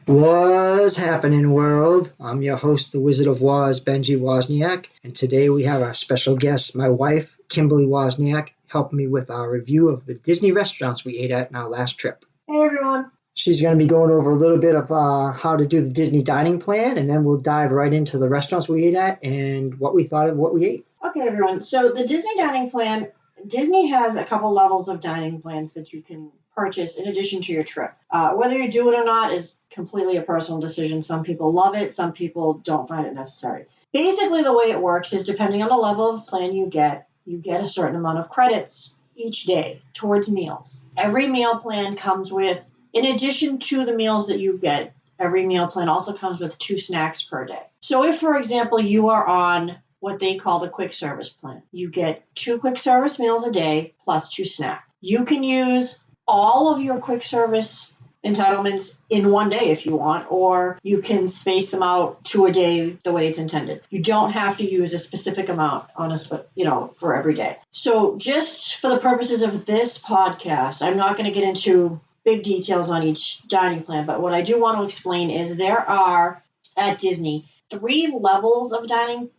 What's happening, world? I'm your host, the Wizard of Woz, Benji Wozniak, and today we have our special guest, my wife, Kimberly Wozniak, helping me with our review of the Disney restaurants we ate at in our last trip. Hey, everyone. She's going to be going over a little bit of how to do the Disney dining plan, and then we'll dive right into the restaurants we ate at and what we thought of what we ate. Okay, everyone. So the Disney dining plan, Disney has a couple levels of dining plans that you can purchase in addition to your trip. Whether you do it or not is completely a personal decision. Some people love it. Some people don't find it necessary. Basically, the way it works is depending on the level of plan you get a certain amount of credits each day towards meals. Every meal plan comes with, in addition to the meals that you get, every meal plan also comes with 2 snacks per day. So if, for example, you are on what they call the quick service plan, you get 2 quick service meals a day plus 2 snacks. You can use all of your quick service entitlements in one day if you want, or you can space them out to a day the way it's intended. You don't have to use a specific amount for every day. So just for the purposes of this podcast, I'm not going to get into big details on each dining plan, but what I do want to explain is there are at Disney 3 levels of dining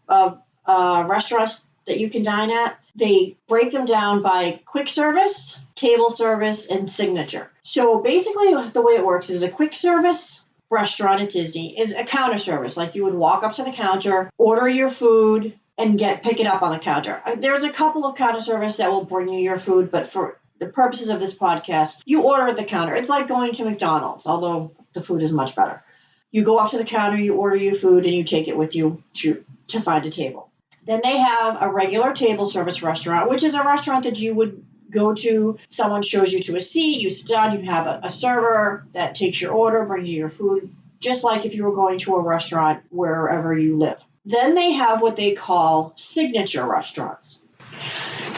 restaurants that you can dine at. They break them down by quick service, table service, and signature. So basically the way it works is a quick service restaurant at Disney is a counter service. Like you would walk up to the counter, order your food, and pick it up on the counter. There's a couple of counter service that will bring you your food, but for the purposes of this podcast, you order at the counter. It's like going to McDonald's, although the food is much better. You go up to the counter, you order your food, and you take it with you to find a table. Then they have a regular table service restaurant, which is a restaurant that you would go to. Someone shows you to a seat, you sit down, you have a server that takes your order, brings you your food, just like if you were going to a restaurant wherever you live. Then they have what they call signature restaurants.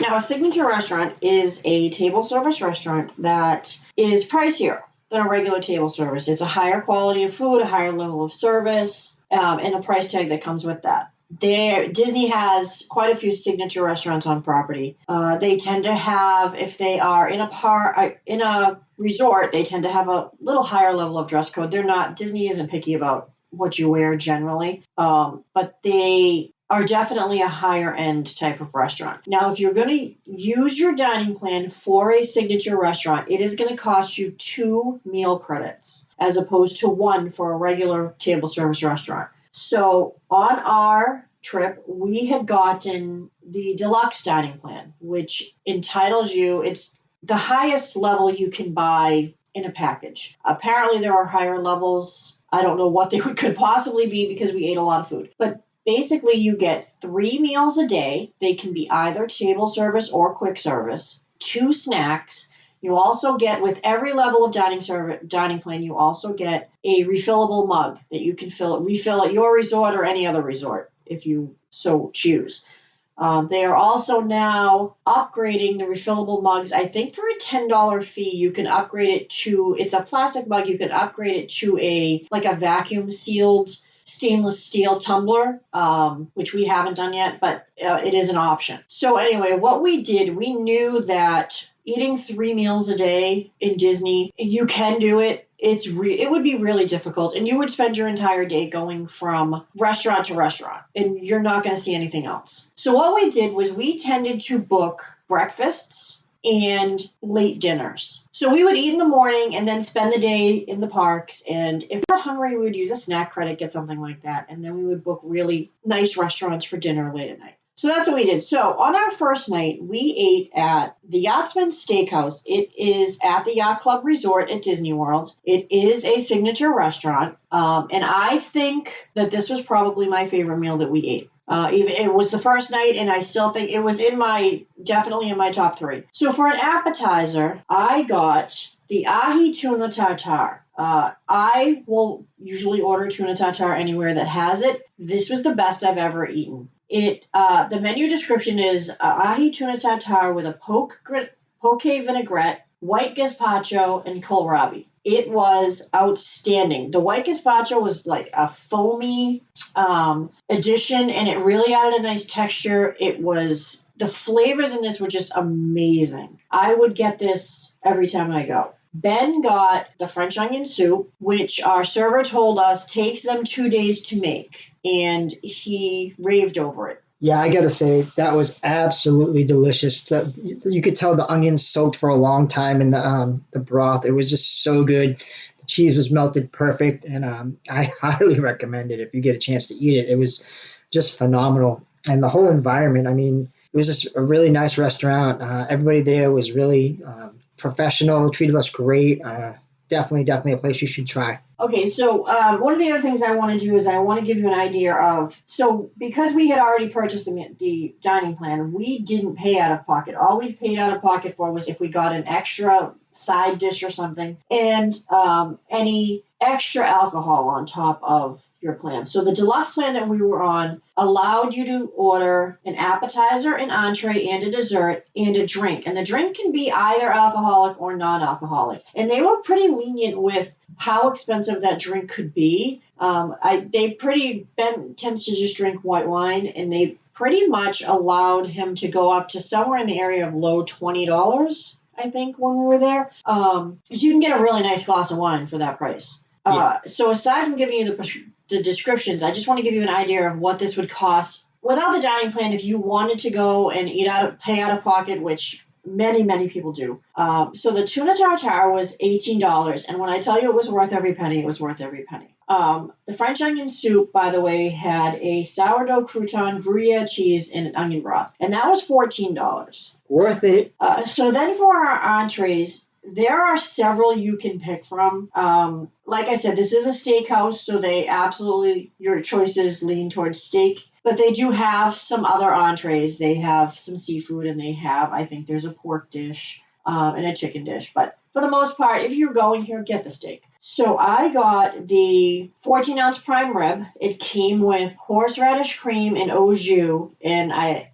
Now, a signature restaurant is a table service restaurant that is pricier than a regular table service. It's a higher quality of food, a higher level of service, and the price tag that comes with that. Disney has quite a few signature restaurants on property. They tend to have, if they are in a resort, they tend to have a little higher level of dress code. Disney isn't picky about what you wear generally, but they are definitely a higher end type of restaurant. Now, if you're going to use your dining plan for a signature restaurant, it is going to cost you 2 meal credits as opposed to 1 for a regular table service restaurant. So on our trip, we had gotten the deluxe dining plan, which entitles you, it's the highest level you can buy in a package. Apparently there are higher levels. I don't know what they could possibly be because we ate a lot of food. But basically you get 3 meals a day. They can be either table service or quick service, 2 snacks. You also get, with every level of dining plan, you also get a refillable mug that you can refill at your resort or any other resort if you so choose. They are also now upgrading the refillable mugs. I think for a $10 fee, you can upgrade it to, it's a plastic mug, you can upgrade it to a vacuum sealed stainless steel tumbler, which we haven't done yet, but it is an option. So anyway, what we did, we knew that eating 3 meals a day in Disney, you can do it. It would be really difficult, and you would spend your entire day going from restaurant to restaurant, and you're not going to see anything else. So what we did was we tended to book breakfasts and late dinners. So we would eat in the morning and then spend the day in the parks, and if we got hungry, we would use a snack credit, get something like that, and then we would book really nice restaurants for dinner late at night. So that's what we did. So on our first night, we ate at the Yachtsman Steakhouse. It is at the Yacht Club Resort at Disney World. It is a signature restaurant, and I think that this was probably my favorite meal that we ate. It was the first night, and I still think it was definitely in my top 3. So for an appetizer, I got the ahi tuna tartare. I will usually order tuna tartare anywhere that has it. This was the best I've ever eaten. The menu description is ahi tuna tartare with a poke vinaigrette, white gazpacho, and kohlrabi. It was outstanding. The white gazpacho was like a foamy addition, and it really added a nice texture. The flavors in this were just amazing. I would get this every time I go. Ben got the French onion soup, which our server told us takes them 2 days to make, and he raved over it. Yeah, I gotta say that was absolutely delicious. You could tell the onions soaked for a long time in the broth. It was just so good. The cheese was melted perfect, and I highly recommend it if you get a chance to eat it. It was just phenomenal, and the whole environment. I mean, it was just a really nice restaurant. Everybody there was really professional, treated us great. Definitely a place you should try. Okay, so one of the other things I want to do is I want to give you an idea of, so because we had already purchased the dining plan, we didn't pay out of pocket. All we paid out of pocket for was if we got an extra side dish or something, and any extra alcohol on top of your plan. So the deluxe plan that we were on allowed you to order an appetizer, an entree, and a dessert, and a drink. And the drink can be either alcoholic or non-alcoholic. And they were pretty lenient with how expensive that drink could be. Ben tends to just drink white wine, and they pretty much allowed him to go up to somewhere in the area of low $20, I think, when we were there. So you can get a really nice glass of wine for that price. So aside from giving you the descriptions, I just want to give you an idea of what this would cost without the dining plan if you wanted to go and pay out of pocket, which many people do. So the tuna tartare was $18, and when I tell you it was worth every penny, it was worth every penny. The French onion soup, by the way, had a sourdough crouton, Gruyere cheese, and an onion broth, and that was $14. Worth it. So then for our entrees, there are several you can pick from. Like I said, this is a steakhouse, so your choices lean towards steak. But they do have some other entrees. They have some seafood, and I think there's a pork dish and a chicken dish. But for the most part, if you're going here, get the steak. So I got the 14-ounce prime rib. It came with horseradish cream and au jus, and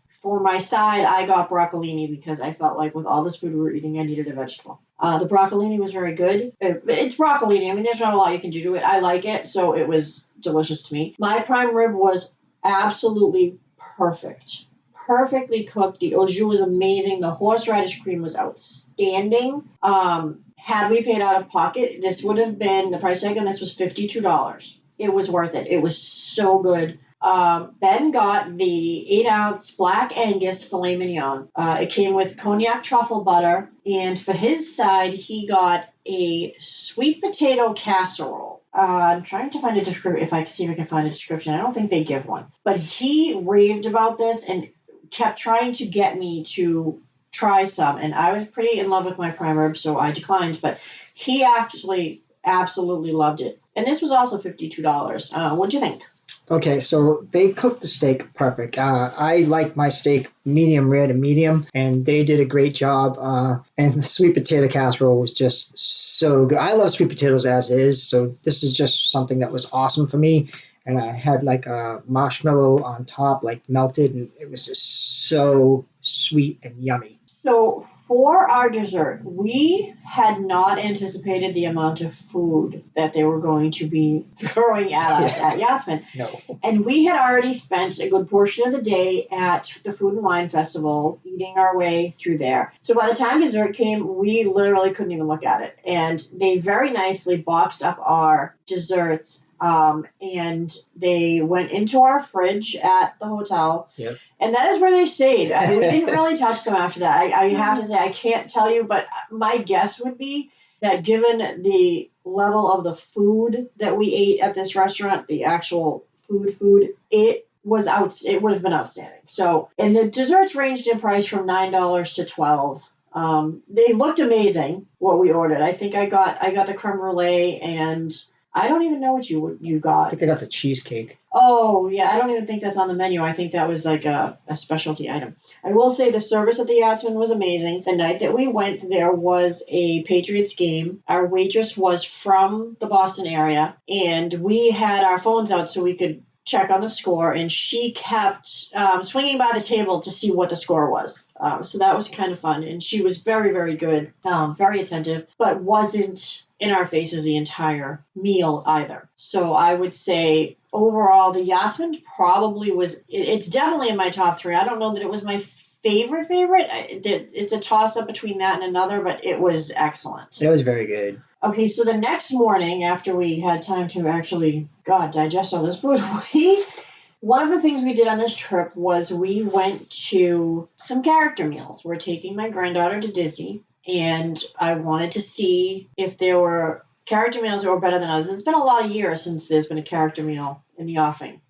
for my side, I got broccolini because I felt like with all this food we were eating, I needed a vegetable. The broccolini was very good. It's broccolini. I mean, there's not a lot you can do to it. I like it, so it was delicious to me. My prime rib was absolutely perfect. Perfectly cooked. The au jus was amazing. The horseradish cream was outstanding. Had we paid out of pocket, this would have been, the price tag on this was $52. It was worth it. It was so good. Ben got the 8-ounce Black Angus filet mignon. It came with cognac truffle butter, and for his side, he got a sweet potato casserole. I'm trying to find a description, if I can see if I can find a description. I don't think they give one. But he raved about this and kept trying to get me to try some, and I was pretty in love with my prime rib, so I declined, but he actually absolutely loved it. And this was also $52. What'd you think? Okay, so they cooked the steak perfect. I like my steak medium rare to medium, and they did a great job. And the sweet potato casserole was just so good. I love sweet potatoes as is, so this is just something that was awesome for me. And I had like a marshmallow on top, like melted, and it was just so sweet and yummy. So for our dessert, we had not anticipated the amount of food that they were going to be throwing at us at Yachtsman. No. And we had already spent a good portion of the day at the Food and Wine Festival, eating our way through there. So by the time dessert came, we literally couldn't even look at it. And they very nicely boxed up our desserts, and they went into our fridge at the hotel. Yep. And that is where they stayed. I mean, we didn't really touch them after that. I have to say, I can't tell you, but my guess would be that given the level of the food that we ate at this restaurant, the actual food, it would have been outstanding. So, and the desserts ranged in price from $9 to $12. They looked amazing, what we ordered. I think I got the creme brulee, and I don't even know what you got. I think I got the cheesecake. Oh, yeah, I don't even think that's on the menu. I think that was like a specialty item. I will say the service at the Yachtsman was amazing. The night that we went, there was a Patriots game. Our waitress was from the Boston area, and we had our phones out so we could check on the score, and she kept swinging by the table to see what the score was. So that was kind of fun, and she was very, very good, very attentive, but wasn't in our faces the entire meal either. So I would say overall, the Yachtsman probably it's definitely in my top 3. I don't know that it was my favorite. It's a toss-up between that and another, but it was excellent. It was very good. Okay, so the next morning, after we had time to actually, digest all this food, one of the things we did on this trip was we went to some character meals. We're taking my granddaughter to Disney, and I wanted to see if there were character meals that were better than others. It's been a lot of years since there's been a character meal in the offing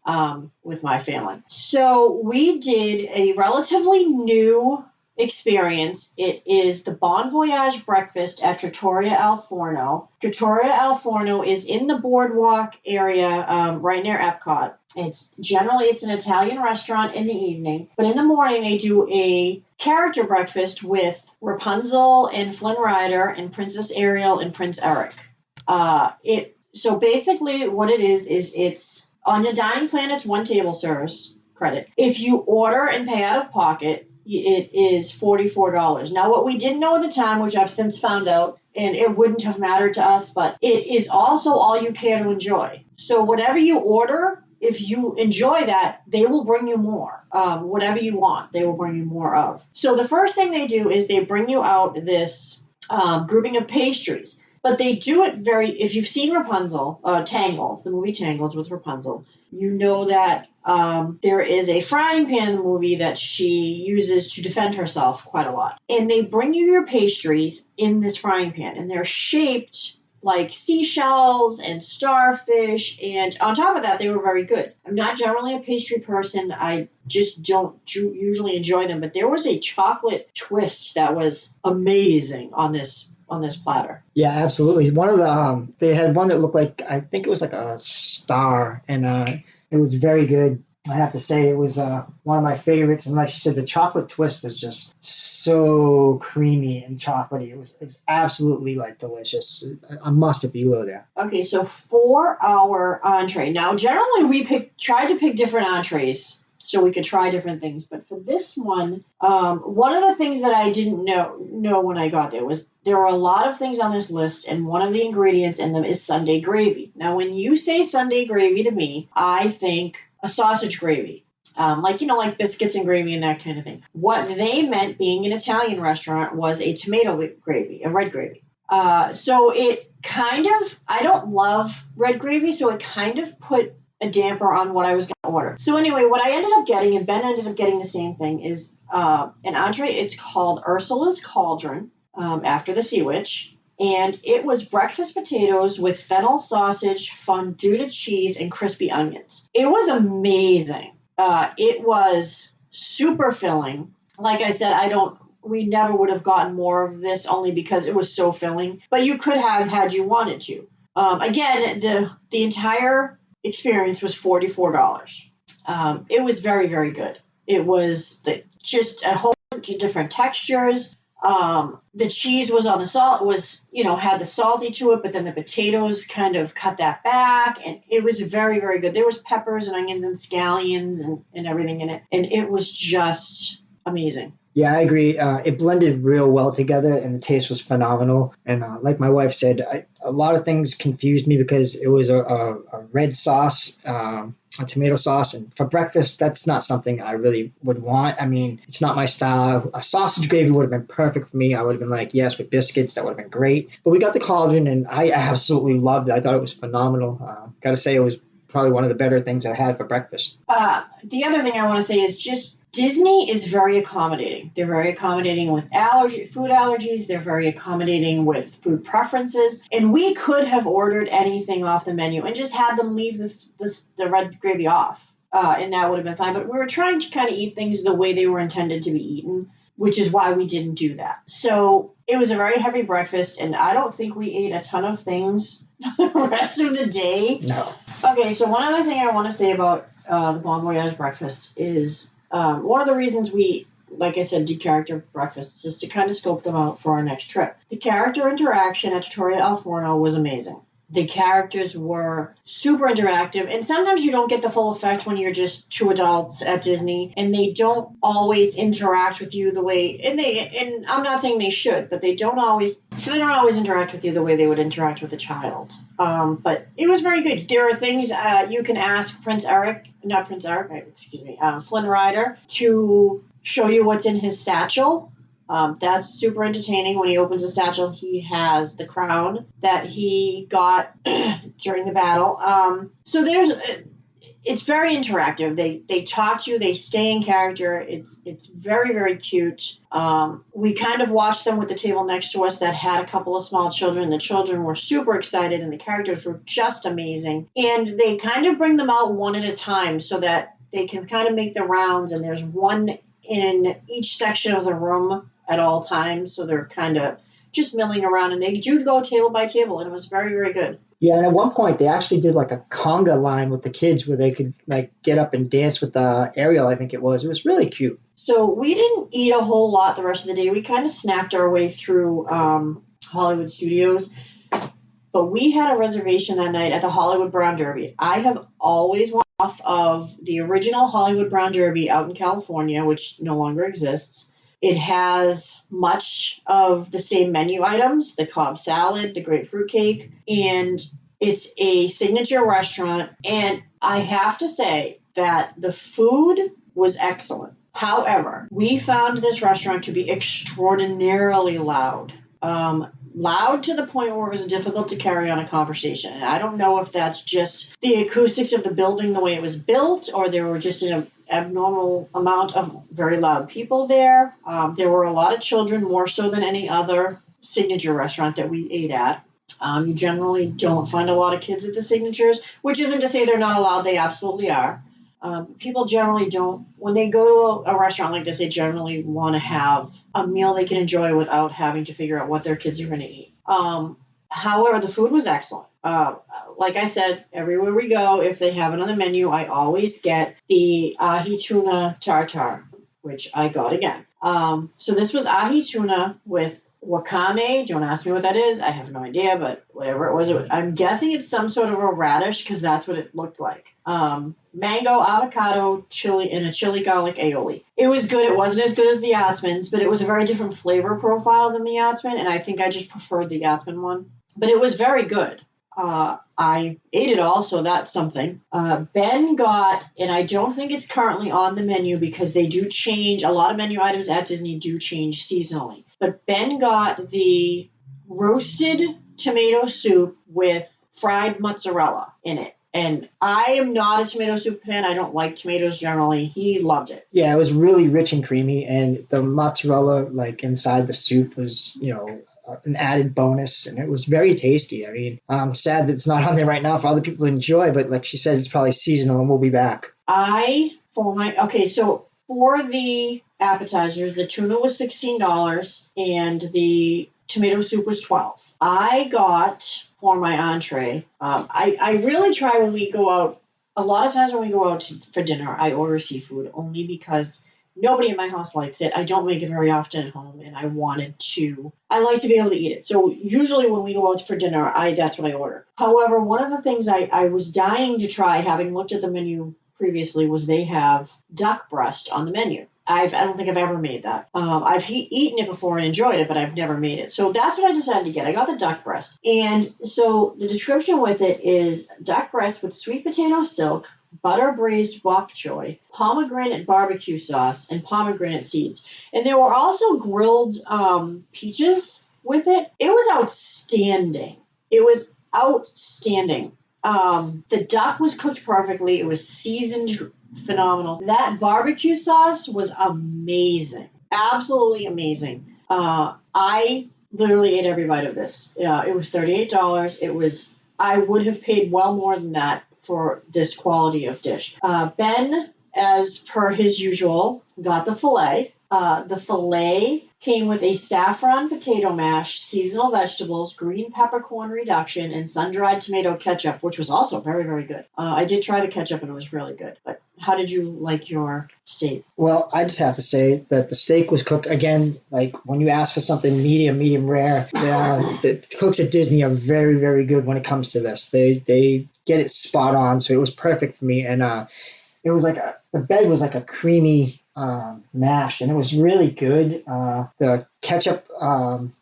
with my family. So we did a relatively new experience. It is the Bon Voyage breakfast at Trattoria Al Forno. Trattoria Al Forno is in the boardwalk area right near Epcot. It's an Italian restaurant in the evening, but in the morning they do a character breakfast with Rapunzel and Flynn Rider and Princess Ariel and Prince Eric. So basically what it is it's on your dining plan, it's one table service credit. If you order and pay out of pocket, it is $44. Now, what we didn't know at the time, which I've since found out, and it wouldn't have mattered to us, but it is also all you care to enjoy. So whatever you order, if you enjoy that, they will bring you more. Whatever you want, they will bring you more of. So the first thing they do is they bring you out this grouping of pastries. But they do it if you've seen Rapunzel, Tangled, the movie Tangled with Rapunzel, you know that there is a frying pan in the movie that she uses to defend herself quite a lot. And they bring you your pastries in this frying pan, and they're shaped like seashells and starfish. And on top of that, they were very good. I'm not generally a pastry person. I just don't usually enjoy them. But there was a chocolate twist that was amazing on this platter. Yeah, absolutely. One of the they had one that looked like, I think it was like a star, and it was very good. I have to say it was one of my favorites, and like you said, the chocolate twist was just so creamy and chocolatey. It was absolutely like delicious. A must if you go there. Okay, so for our entree, now generally we tried to pick different entrees so we could try different things. But for this one of the things that I didn't know when I got there was there are a lot of things on this list, and one of the ingredients in them is Sunday gravy. Now, when you say Sunday gravy to me, I think a sausage gravy. Like biscuits and gravy and that kind of thing. What they meant, being an Italian restaurant, was a tomato gravy, a red gravy. So it kind of, I don't love red gravy, so it kind of put a damper on what I was going to order. So anyway, what I ended up getting, and Ben ended up getting the same thing, is an entree. It's called Ursula's Cauldron, after the Sea Witch. And it was breakfast potatoes with fennel sausage, fondue cheese, and crispy onions. It was amazing. It was super filling. Like I said, we never would have gotten more of this only because it was so filling. But you could have had you wanted to. Again, the entire experience was $44. It was very, very good. It was just a whole bunch of different textures. The cheese was on the salt, had the salty to it, but then the potatoes kind of cut that back, and it was very, very good. There was peppers and onions and scallions and everything in it, and it was just amazing. Yeah, I agree. It blended real well together, and the taste was phenomenal. And like my wife said, a lot of things confused me because it was a red sauce, a tomato sauce, and for breakfast, that's not something I really would want. I mean, it's not my style. A sausage gravy would have been perfect for me. I would have been like, yes, with biscuits, that would have been great. But we got the cauldron, and I absolutely loved it. I thought it was phenomenal. Got to say, it was probably one of the better things I had for breakfast. The other thing I want to say is just Disney is very accommodating. They're very accommodating with food allergies. They're very accommodating with food preferences. And we could have ordered anything off the menu and just had them leave the red gravy off. And that would have been fine. But we were trying to kind of eat things the way they were intended to be eaten, which is why we didn't do that. So it was a very heavy breakfast, and I don't think we ate a ton of things the rest of the day. No. Okay, so one other thing I want to say about the Bon Voyage breakfast is one of the reasons we, like I said, did character breakfasts is to kind of scope them out for our next trip. The character interaction at Trattoria Al Forno was amazing. The characters were super interactive, and sometimes you don't get the full effect when you're just two adults at Disney, and they don't always interact with you the way, and I'm not saying they should, but they don't always interact with you the way they would interact with a child. But it was very good. There are things you can ask Flynn Rider to show you what's in his satchel. That's super entertaining. When he opens the satchel, he has the crown that he got during the battle. It's very interactive. They talk to you. They stay in character. It's very, very cute. We kind of watched them with the table next to us that had a couple of small children. The children were super excited, and the characters were just amazing. And they kind of bring them out one at a time so that they can kind of make the rounds, and there's one in each section of the room at all times, so they're kind of just milling around, and they do go table by table, and it was very, very good. Yeah, and at one point they actually did like a conga line with the kids where they could like get up and dance with Ariel, I think it was. It was really cute. So we didn't eat a whole lot the rest of the day. We kind of snacked our way through Hollywood Studios, but we had a reservation that night at the Hollywood Brown Derby. I have always wanted off of the original Hollywood Brown Derby out in California, which no longer exists. It has much of the same menu items, the Cobb salad, the grapefruit cake, and it's a signature restaurant. And I have to say that the food was excellent. However, we found this restaurant to be extraordinarily loud. Loud to the point where it was difficult to carry on a conversation. And I don't know if that's just the acoustics of the building, the way it was built, or there were just an abnormal amount of very loud people there. There were a lot of children, more so than any other signature restaurant that we ate at. You generally don't find a lot of kids at the signatures, which isn't to say they're not allowed. They absolutely are. People generally don't, when they go to a restaurant like this, they generally want to have a meal they can enjoy without having to figure out what their kids are going to eat. However, the food was excellent. Like I said, everywhere we go, if they have it on the menu, I always get the ahi tuna tartare, which I got again. So this was ahi tuna with wakame. Don't ask me what that is. I have no idea, but whatever it was, I'm guessing it's some sort of a radish because that's what it looked like. Mango, avocado, chili, and a chili garlic aioli. It was good. It wasn't as good as the Yatzman's, but it was a very different flavor profile than the Yatzman, and I think I just preferred the Yatzman one. But it was very good. I ate it all, so that's something. Ben got, and I don't think it's currently on the menu because they do change, a lot of menu items at Disney do change seasonally. But Ben got the roasted tomato soup with fried mozzarella in it. And I am not a tomato soup fan. I don't like tomatoes generally. He loved it. Yeah, it was really rich and creamy, and the mozzarella like inside the soup was, an added bonus, and it was very tasty. I mean, I'm sad that it's not on there right now for other people to enjoy, but like she said, it's probably seasonal and we'll be back. So for the appetizers, the tuna was $16 and the tomato soup was $12. I got, for my entree, I really try when we go out, a lot of times when we go out for dinner, I order seafood only because nobody in my house likes it. I don't make it very often at home, and I like to be able to eat it. So usually when we go out for dinner, that's what I order. However, one of the things I was dying to try, having looked at the menu previously, was they have duck breast on the menu. I don't think I've ever made that. I've eaten it before and enjoyed it, but I've never made it. So that's what I decided to get. I got the duck breast. And so the description with it is duck breast with sweet potato silk, butter braised bok choy, pomegranate barbecue sauce, and pomegranate seeds. And there were also grilled peaches with it. It was outstanding. The duck was cooked perfectly. It was seasoned phenomenal. That barbecue sauce was amazing. Absolutely amazing. I literally ate every bite of this. It was $38. I would have paid well more than that for this quality of dish. Ben, as per his usual, got the filet. The filet came with a saffron potato mash, seasonal vegetables, green peppercorn reduction, and sun-dried tomato ketchup, which was also very, very good. I did try the ketchup, and it was really good. But how did you like your steak? Well, I just have to say that the steak was cooked, again, like when you ask for something medium rare, the cooks at Disney are very, very good when it comes to this. They get it spot on, so it was perfect for me. And it was like the bed was like a creamy mash, and it was really good. The ketchup,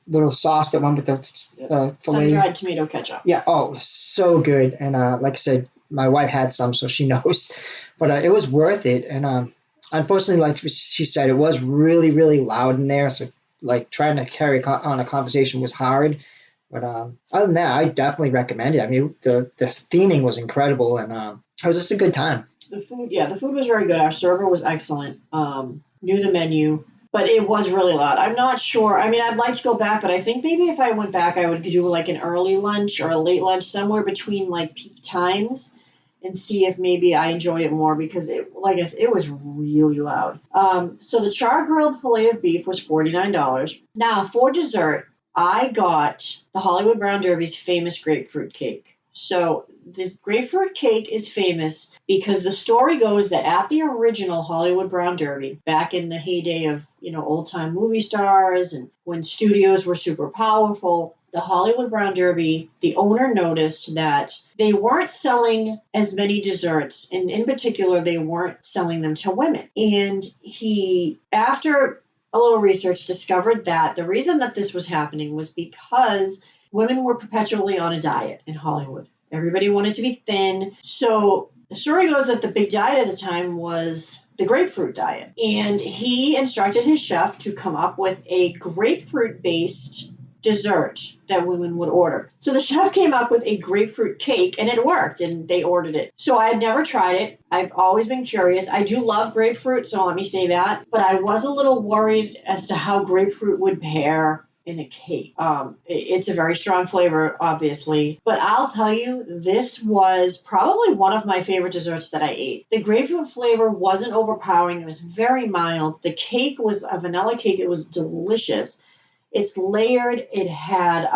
little sauce that went with the filet. Sun-dried tomato ketchup. Yeah, so good. And like I said, my wife had some, so she knows. But it was worth it. And unfortunately, like she said, it was really, really loud in there. So like trying to carry on a conversation was hard. But other than that, I definitely recommend it. I mean, the theming was incredible, and it was just a good time. The food was very good. Our server was excellent. Knew the menu, but it was really loud. I'm not sure. I mean, I'd like to go back, but I think maybe if I went back, I would do like an early lunch or a late lunch, somewhere between like peak times, and see if maybe I enjoy it more, because it was really loud. So the char grilled filet of beef was $49. Now for dessert, I got the Hollywood Brown Derby's famous grapefruit cake. So the grapefruit cake is famous because the story goes that at the original Hollywood Brown Derby, back in the heyday of, old time movie stars and when studios were super powerful, the Hollywood Brown Derby, the owner noticed that they weren't selling as many desserts, and in particular, they weren't selling them to women. And he, after a little research, discovered that the reason that this was happening was because women were perpetually on a diet in Hollywood. Everybody wanted to be thin. So the story goes that the big diet at the time was the grapefruit diet. And he instructed his chef to come up with a grapefruit-based dessert that women would order. So the chef came up with a grapefruit cake, and it worked, and they ordered it. So I had never tried it. I've always been curious. I do love grapefruit, so let me say that. But I was a little worried as to how grapefruit would pair in a cake. It's a very strong flavor, obviously. But I'll tell you, this was probably one of my favorite desserts that I ate. The grapefruit flavor wasn't overpowering. It was very mild. The cake was a vanilla cake. It was delicious. It's layered. It had,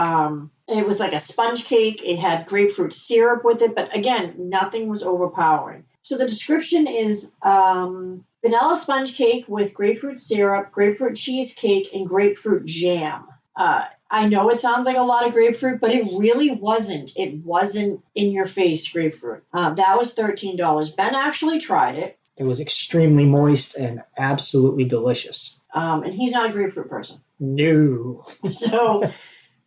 it was like a sponge cake. It had grapefruit syrup with it. But again, nothing was overpowering. So the description is vanilla sponge cake with grapefruit syrup, grapefruit cheesecake, and grapefruit jam. I know it sounds like a lot of grapefruit, but it really wasn't. It wasn't in-your-face grapefruit. That was $13. Ben actually tried it. It was extremely moist and absolutely delicious. And he's not a grapefruit person. No. So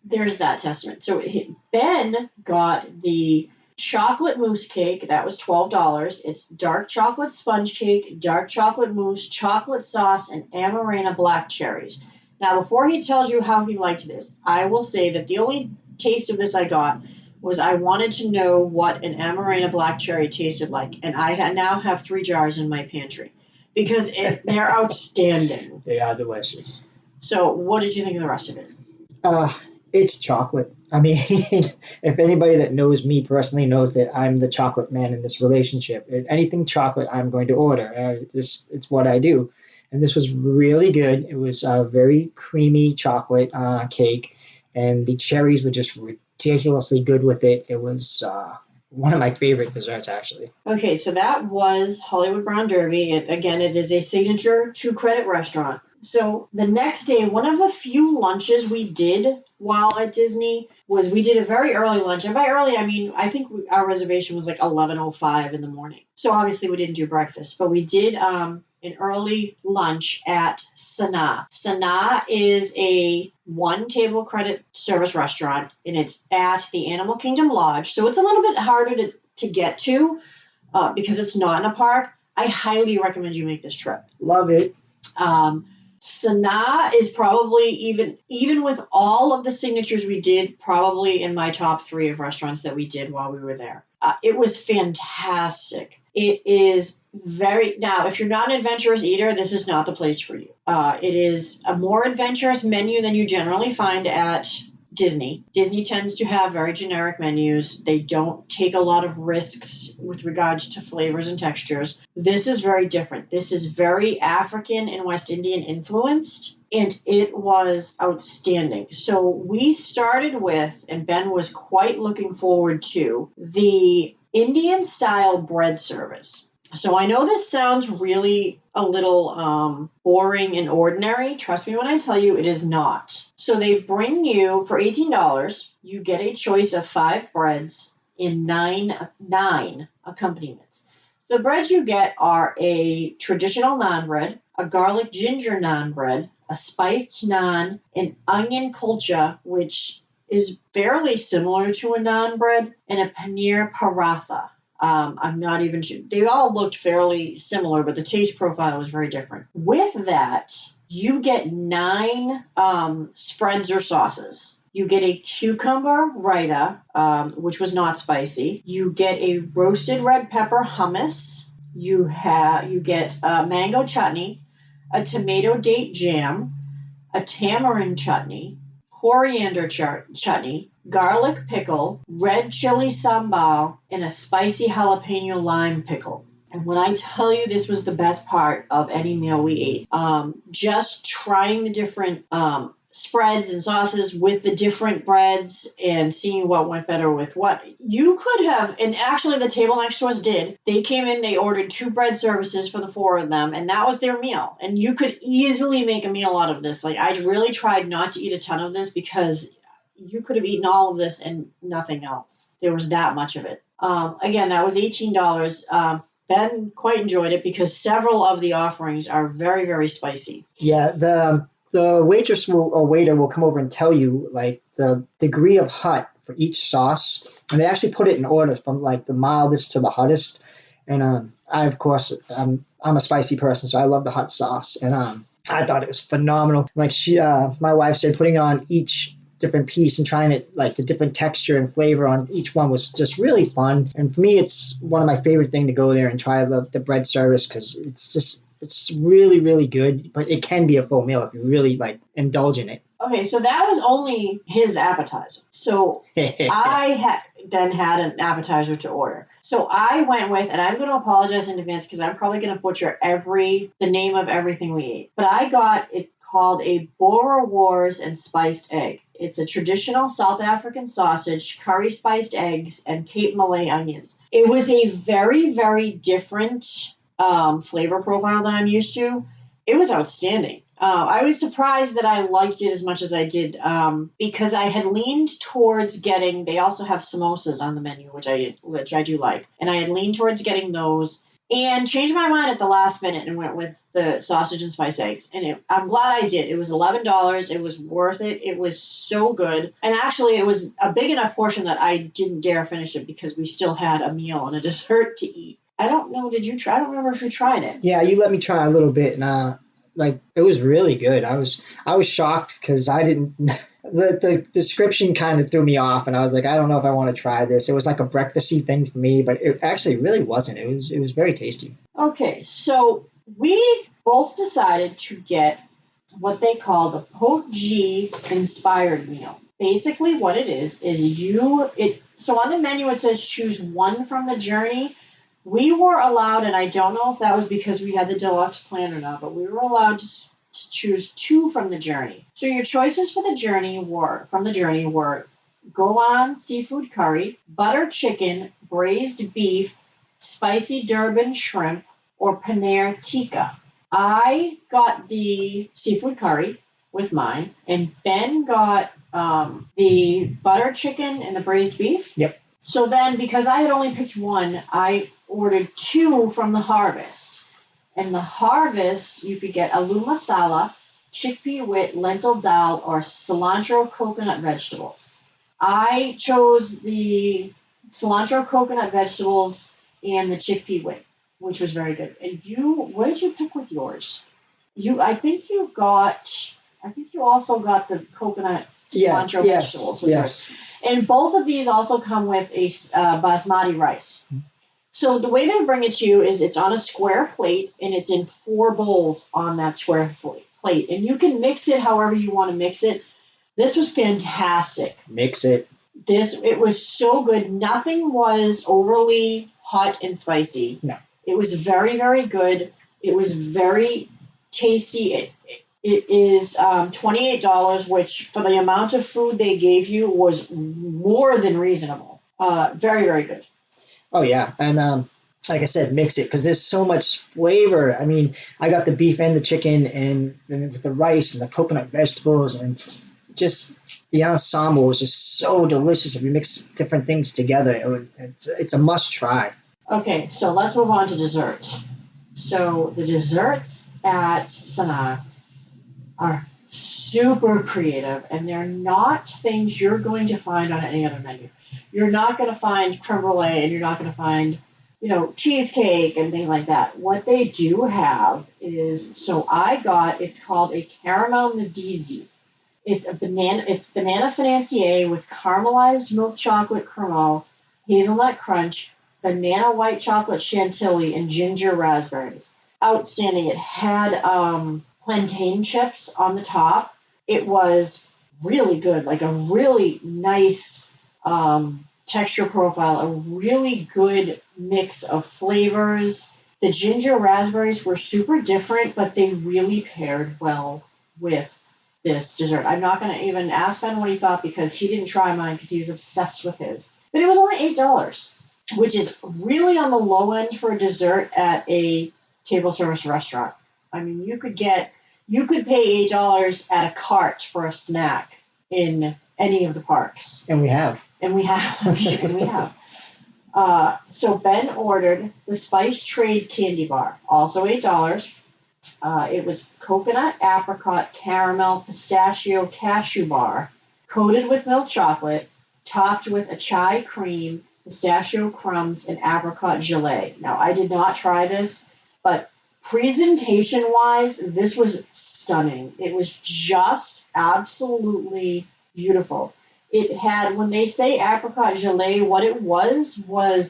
there's that testament. So Ben got the chocolate mousse cake. That was $12. It's dark chocolate sponge cake, dark chocolate mousse, chocolate sauce, and Amarena black cherries. Now, before he tells you how he liked this, I will say that the only taste of this I got was I wanted to know what an Amarena black cherry tasted like. And I now have 3 jars in my pantry because they're outstanding. They are delicious. So what did you think of the rest of it? It's chocolate. I mean, if anybody that knows me personally knows that I'm the chocolate man in this relationship. Anything chocolate, I'm going to order. It's what I do. And this was really good. It was a very creamy chocolate cake, and the cherries were just ridiculously good with it. It was one of my favorite desserts, actually. Okay, so that was Hollywood Brown Derby. It is a signature 2-credit restaurant. So the next day, one of the few lunches we did while at Disney was we did a very early lunch. And by early, I mean, I think our reservation was like 11:05 in the morning. So obviously we didn't do breakfast, but we did an early lunch at Sanaa. Sanaa is a 1-table credit service restaurant, and it's at the Animal Kingdom Lodge. So it's a little bit harder to get to because it's not in a park. I highly recommend you make this trip. Love it. Sanaa is probably, even with all of the signatures we did, probably in my top 3 of restaurants that we did while we were there. It was fantastic. It is now, if you're not an adventurous eater, this is not the place for you. It is a more adventurous menu than you generally find at Disney. Disney tends to have very generic menus. They don't take a lot of risks with regards to flavors and textures. This is very different. This is very African and West Indian influenced, and it was outstanding. So we started with, and Ben was quite looking forward to, the Indian style bread service. So I know this sounds really a little boring and ordinary. Trust me when I tell you it is not. So they bring you, for $18, you get a choice of 5 breads in nine accompaniments. The breads you get are a traditional naan bread, a garlic ginger naan bread, a spiced naan, an onion kulcha, which is fairly similar to a naan bread, and a paneer paratha. I'm not even sure. They all looked fairly similar, but the taste profile was very different. With that, you get 9 spreads or sauces. You get a cucumber raita, which was not spicy. You get a roasted red pepper hummus. You get mango chutney, a tomato date jam, a tamarind chutney, coriander chutney, garlic pickle, red chili sambal, and a spicy jalapeno lime pickle. And when I tell you this was the best part of any meal we ate, just trying the different spreads and sauces with the different breads and seeing what went better with what. You could have, and actually the table next to us did, they came in, they ordered 2 bread services for the 4 of them, and that was their meal. And you could easily make a meal out of this. Like, I really tried not to eat a ton of this because you could have eaten all of this and nothing else. There was that much of it. Again, that was $18. Ben quite enjoyed it because several of the offerings are very, very spicy. Yeah, the waitress or waiter will come over and tell you like the degree of hot for each sauce, and they actually put it in order from like the mildest to the hottest. And I, of course, I'm a spicy person, so I love the hot sauce, and I thought it was phenomenal. Like my wife said, putting it on each different piece and trying it, like the different texture and flavor on each one was just really fun. And for me, it's one of my favorite things to go there and try the bread service because it's really, really good, but it can be a full meal if you really like indulge in it. Okay, so that was only his appetizer. So I then had an appetizer to order. So I went with, and I'm going to apologize in advance because I'm probably going to butcher the name of everything we ate. But I got it called a Boer Wars and spiced egg. It's a traditional South African sausage, curry spiced eggs, and Cape Malay onions. It was a very, very different flavor profile than I'm used to. It was outstanding. I was surprised that I liked it as much as I did because I had leaned towards getting, they also have samosas on the menu, which I do like. And I had leaned towards getting those and changed my mind at the last minute and went with the sausage and spice eggs. And I'm glad I did. It was $11. It was worth it. It was so good. And actually, it was a big enough portion that I didn't dare finish it because we still had a meal and a dessert to eat. I don't know. Did you try? I don't remember if you tried it. Yeah, you let me try a little bit, and like it was really good. I was shocked because I didn't. The description kind of threw me off, and I was like, I don't know if I want to try this. It was like a breakfasty thing for me, but it actually really wasn't. It was very tasty. Okay, so we both decided to get what they call the Pote G inspired meal. Basically, what it is so on the menu it says choose one from the journey. We were allowed, and I don't know if that was because we had the deluxe plan or not, but we were allowed to choose 2 from the journey. So your choices for the journey were Goan seafood curry, butter chicken, braised beef, spicy Durban shrimp, or paneer tikka. I got the seafood curry with mine, and Ben got the butter chicken and the braised beef. Yep. So then, because I had only picked one, I ordered 2 from the Harvest. And the Harvest, you could get aloo masala, chickpea wit, lentil dal, or cilantro coconut vegetables. I chose the cilantro coconut vegetables and the chickpea wit, which was very good. And what did you pick with yours? I think you also got the coconut cilantro vegetables with yours. And both of these also come with a basmati rice. So the way they bring it to you is it's on a square plate, and it's in 4 bowls on that square plate. And you can mix it however you want to mix it. This was fantastic. Mix it. It was so good. Nothing was overly hot and spicy. No. It was very, very good. It was very tasty. It is $28, which for the amount of food they gave you was more than reasonable. Very, very good. Oh, yeah. And like I said, mix it because there's so much flavor. I mean, I got the beef and the chicken and with the rice and the coconut vegetables and just the ensemble was just so delicious. If you mix different things together, it's a must try. Okay, so let's move on to dessert. So the desserts at Sanaa are super creative, and they're not things you're going to find on any other menu. You're not going to find creme brulee, and you're not going to find cheesecake and things like that. What they do have is, so it's called a caramel Medici. It's banana financier with caramelized milk chocolate cremant, hazelnut crunch, banana white chocolate chantilly, and ginger raspberries. Outstanding. It had plantain chips on the top. It was really good, like a really nice texture profile, a really good mix of flavors. The ginger raspberries were super different, but they really paired well with this dessert. I'm not going to even ask Ben what he thought because he didn't try mine because he was obsessed with his. But it was only $8, which is really on the low end for a dessert at a table service restaurant. I mean, you could pay $8 at a cart for a snack in any of the parks. And we have. So Ben ordered the Spice Trade candy bar, also $8. It was coconut, apricot, caramel, pistachio, cashew bar, coated with milk chocolate, topped with a chai cream, pistachio crumbs, and apricot gelée. Now, I did not try this, but presentation-wise, this was stunning. It was just absolutely beautiful. It had, when they say apricot gelée, what it was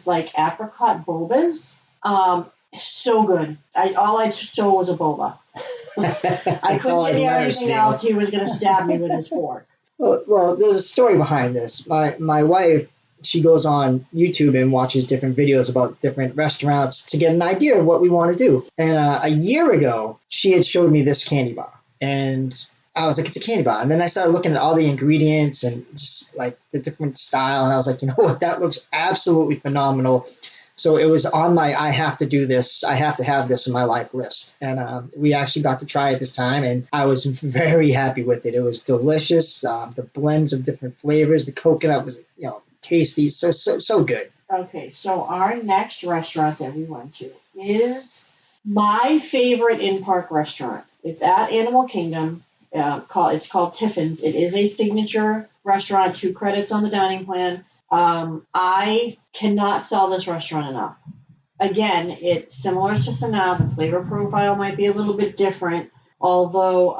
like apricot bobas. So good. All I stole was a boba. I couldn't get anything else. He was going to stab me with his fork. Well, there's a story behind this. My wife, she goes on YouTube and watches different videos about different restaurants to get an idea of what we want to do. And a year ago, she had showed me this candy bar. And I was like, it's a candy bar. And then I started looking at all the ingredients and just like the different style. And I was like, you know what? That looks absolutely phenomenal. So it was on my I have to do this, I have to have this in my life list. And we actually got to try it this time, and I was very happy with it. It was delicious. The blends of different flavors, the coconut was tasty, so good. Okay, so our next restaurant that we went to is my favorite in-park restaurant. It's at Animal Kingdom. It's called Tiffin's. It is a signature restaurant, 2 credits on the dining plan. I cannot sell this restaurant enough. Again, it's similar to Sanaa. The flavor profile might be a little bit different, although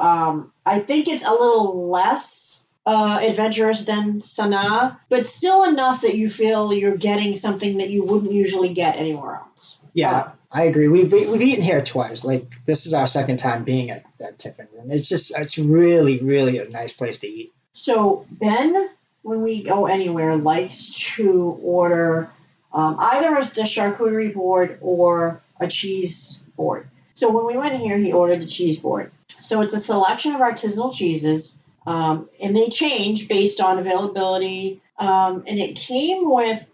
I think it's a little less adventurous than Sanaa, but still enough that you feel you're getting something that you wouldn't usually get anywhere else. Yeah, I agree. We've eaten here twice. Like, this is our second time being at Tiffin's, and it's really, really a nice place to eat. So Ben, when we go anywhere, likes to order either the charcuterie board or a cheese board. So when we went here, he ordered the cheese board. So it's a selection of artisanal cheeses, and they change based on availability. And it came with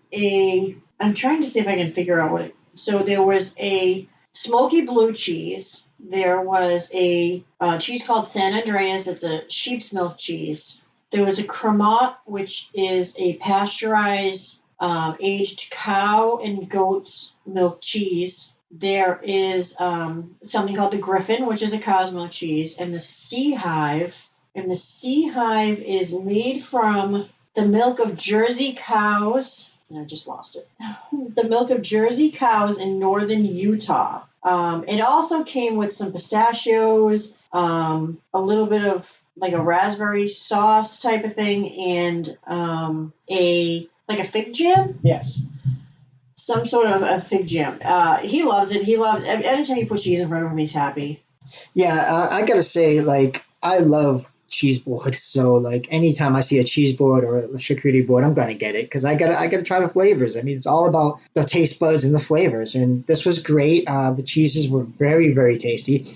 I'm trying to see if I can figure out so there was a smoky blue cheese. There was a cheese called San Andreas. It's a sheep's milk cheese. There was a cremant, which is a pasteurized, aged cow and goat's milk cheese. There is something called the Griffin, which is a cow's milk cheese, and the Sea Hive. And the Sea Hive is made from the milk of Jersey cows. And I just lost it. The milk of Jersey cows in northern Utah. It also came with some pistachios, a little bit of like a raspberry sauce type of thing, and a fig jam. Yes. Some sort of a fig jam. He loves it. He loves anytime you put cheese in front of him, he's happy. Yeah, I gotta say, like, I love cheese boards. So, like, anytime I see a cheese board or a charcuterie board, I'm gonna get it because I gotta try the flavors. I mean, it's all about the taste buds and the flavors. And this was great. The cheeses were very, very tasty.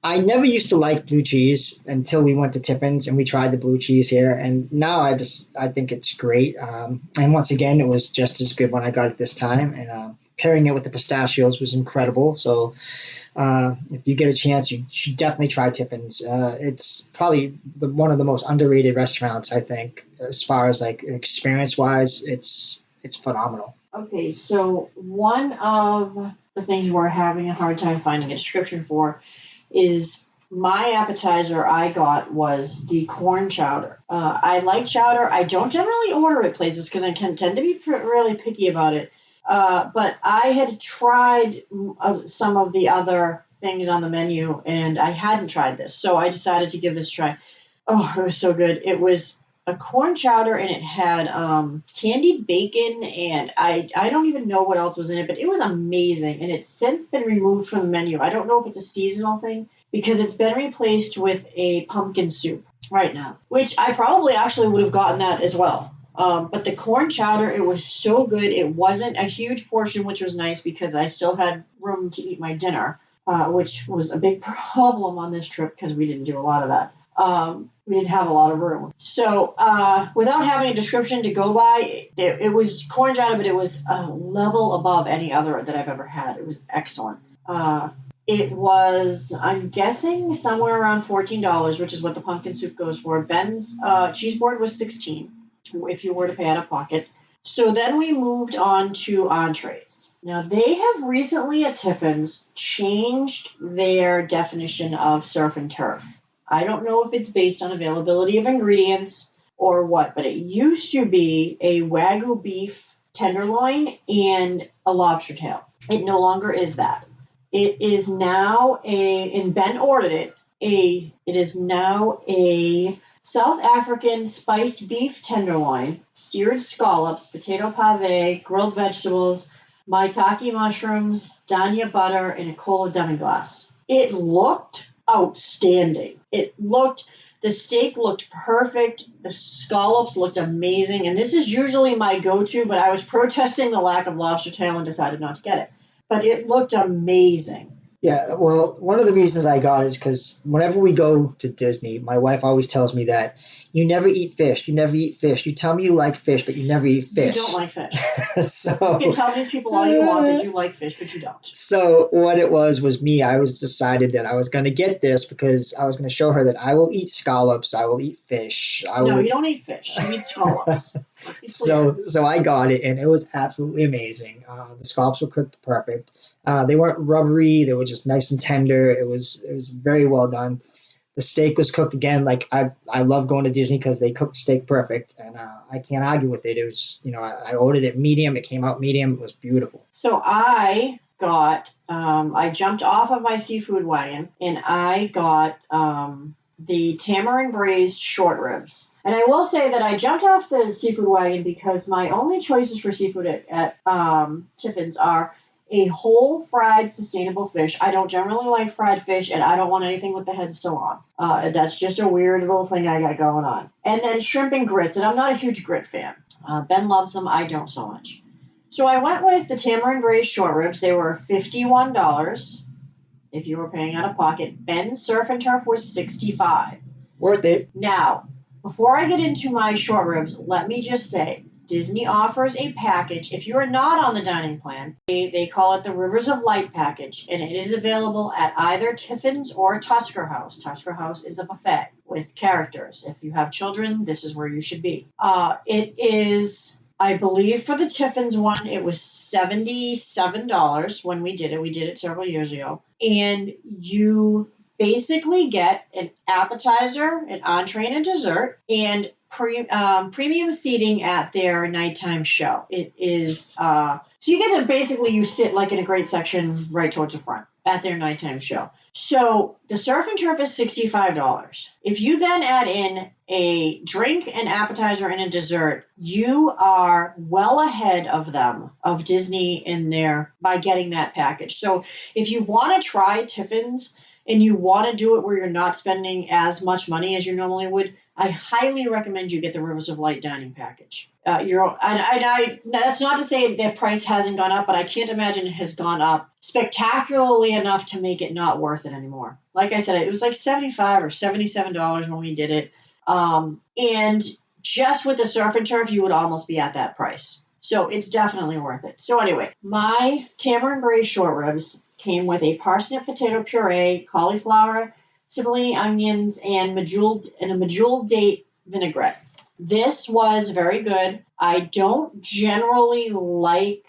I never used to like blue cheese until we went to Tiffin's and we tried the blue cheese here. And now I think it's great. And once again, it was just as good when I got it this time. And pairing it with the pistachios was incredible. So if you get a chance, you should definitely try Tiffin's. It's probably one of the most underrated restaurants, I think, as far as like experience wise. It's phenomenal. Okay, so one of the things we're having a hard time finding a description for is my appetizer I got was the corn chowder. I like chowder. I don't generally order at places because I can tend to be really picky about it. But I had tried some of the other things on the menu, and I hadn't tried this, so I decided to give this a try. Oh, it was so good. It was a corn chowder, and it had candied bacon, and I don't even know what else was in it, but it was amazing, and it's since been removed from the menu. I don't know if it's a seasonal thing, because it's been replaced with a pumpkin soup right now, which I probably actually would have gotten that as well. But the corn chowder, it was so good. It wasn't a huge portion, which was nice because I still had room to eat my dinner, which was a big problem on this trip because we didn't do a lot of that. We didn't have a lot of room. So without having a description to go by, it was corn chowder, but it was a level above any other that I've ever had. It was excellent. It was, I'm guessing, somewhere around $14, which is what the pumpkin soup goes for. Ben's cheese board was $16, if you were to pay out of pocket. So then we moved on to entrees. Now, they have recently at Tiffin's changed their definition of surf and turf. I don't know if it's based on availability of ingredients or what, but it used to be a Wagyu beef tenderloin and a lobster tail. It no longer is that. It is now and Ben ordered it, it is now a South African spiced beef tenderloin, seared scallops, potato pave, grilled vegetables, maitake mushrooms, dania butter, and a cola demi-glace. It looked outstanding. The steak looked perfect. The scallops looked amazing. And this is usually my go-to, but I was protesting the lack of lobster tail and decided not to get it. But it looked amazing. Yeah, well, one of the reasons I got it is because whenever we go to Disney, my wife always tells me that you never eat fish. You never eat fish. You tell me you like fish, but you never eat fish. You don't like fish. So you can tell these people all you want that you like fish, but you don't. So what it was me. I was decided that I was going to get this because I was going to show her that I will eat scallops. I will eat fish. No, you don't eat fish. You eat scallops. Let's be clear. So I got it, and it was absolutely amazing. The scallops were cooked perfect. They weren't rubbery. They were just nice and tender. It was very well done. The steak was cooked again. Like I love going to Disney because they cook steak perfect, and I can't argue with it. It was, I ordered it medium. It came out medium. It was beautiful. So I got, I jumped off of my seafood wagon, and I got the tamarind braised short ribs. And I will say that I jumped off the seafood wagon because my only choices for seafood at Tiffin's are a whole fried sustainable fish. I don't generally like fried fish, and I don't want anything with the head still on. That's just a weird little thing I got going on. And then shrimp and grits, and I'm not a huge grit fan. Ben loves them. I don't so much. So I went with the tamarind braised short ribs. They were $51 if you were paying out of pocket. Ben's surf and turf was $65. Worth it. Now, before I get into my short ribs, let me just say, Disney offers a package. If you are not on the dining plan, they call it the Rivers of Light package, and it is available at either Tiffin's or Tusker House. Tusker House is a buffet with characters. If you have children, this is where you should be. It is, I believe for the Tiffin's one, it was $77 when we did it. We did it several years ago. And you basically get an appetizer, an entree, and a dessert, and premium seating at their nighttime show. It is so you get to basically, you sit like in a great section right towards the front at their nighttime show. So the surf and turf is $65. If you then add in a drink, an appetizer, and a dessert, you are well ahead of them, of Disney in there, by getting that package. So if you want to try Tiffin's and you want to do it where you're not spending as much money as you normally would, I highly recommend you get the Rivers of Light dining package. That's not to say that price hasn't gone up, but I can't imagine it has gone up spectacularly enough to make it not worth it anymore. Like I said, it was like $75 or $77 when we did it. And just with the surf and turf, you would almost be at that price. So it's definitely worth it. So anyway, my tamarind braised short ribs came with a parsnip potato puree, cauliflower, cipollini onions, and a medjool date vinaigrette. This was very good. I don't generally like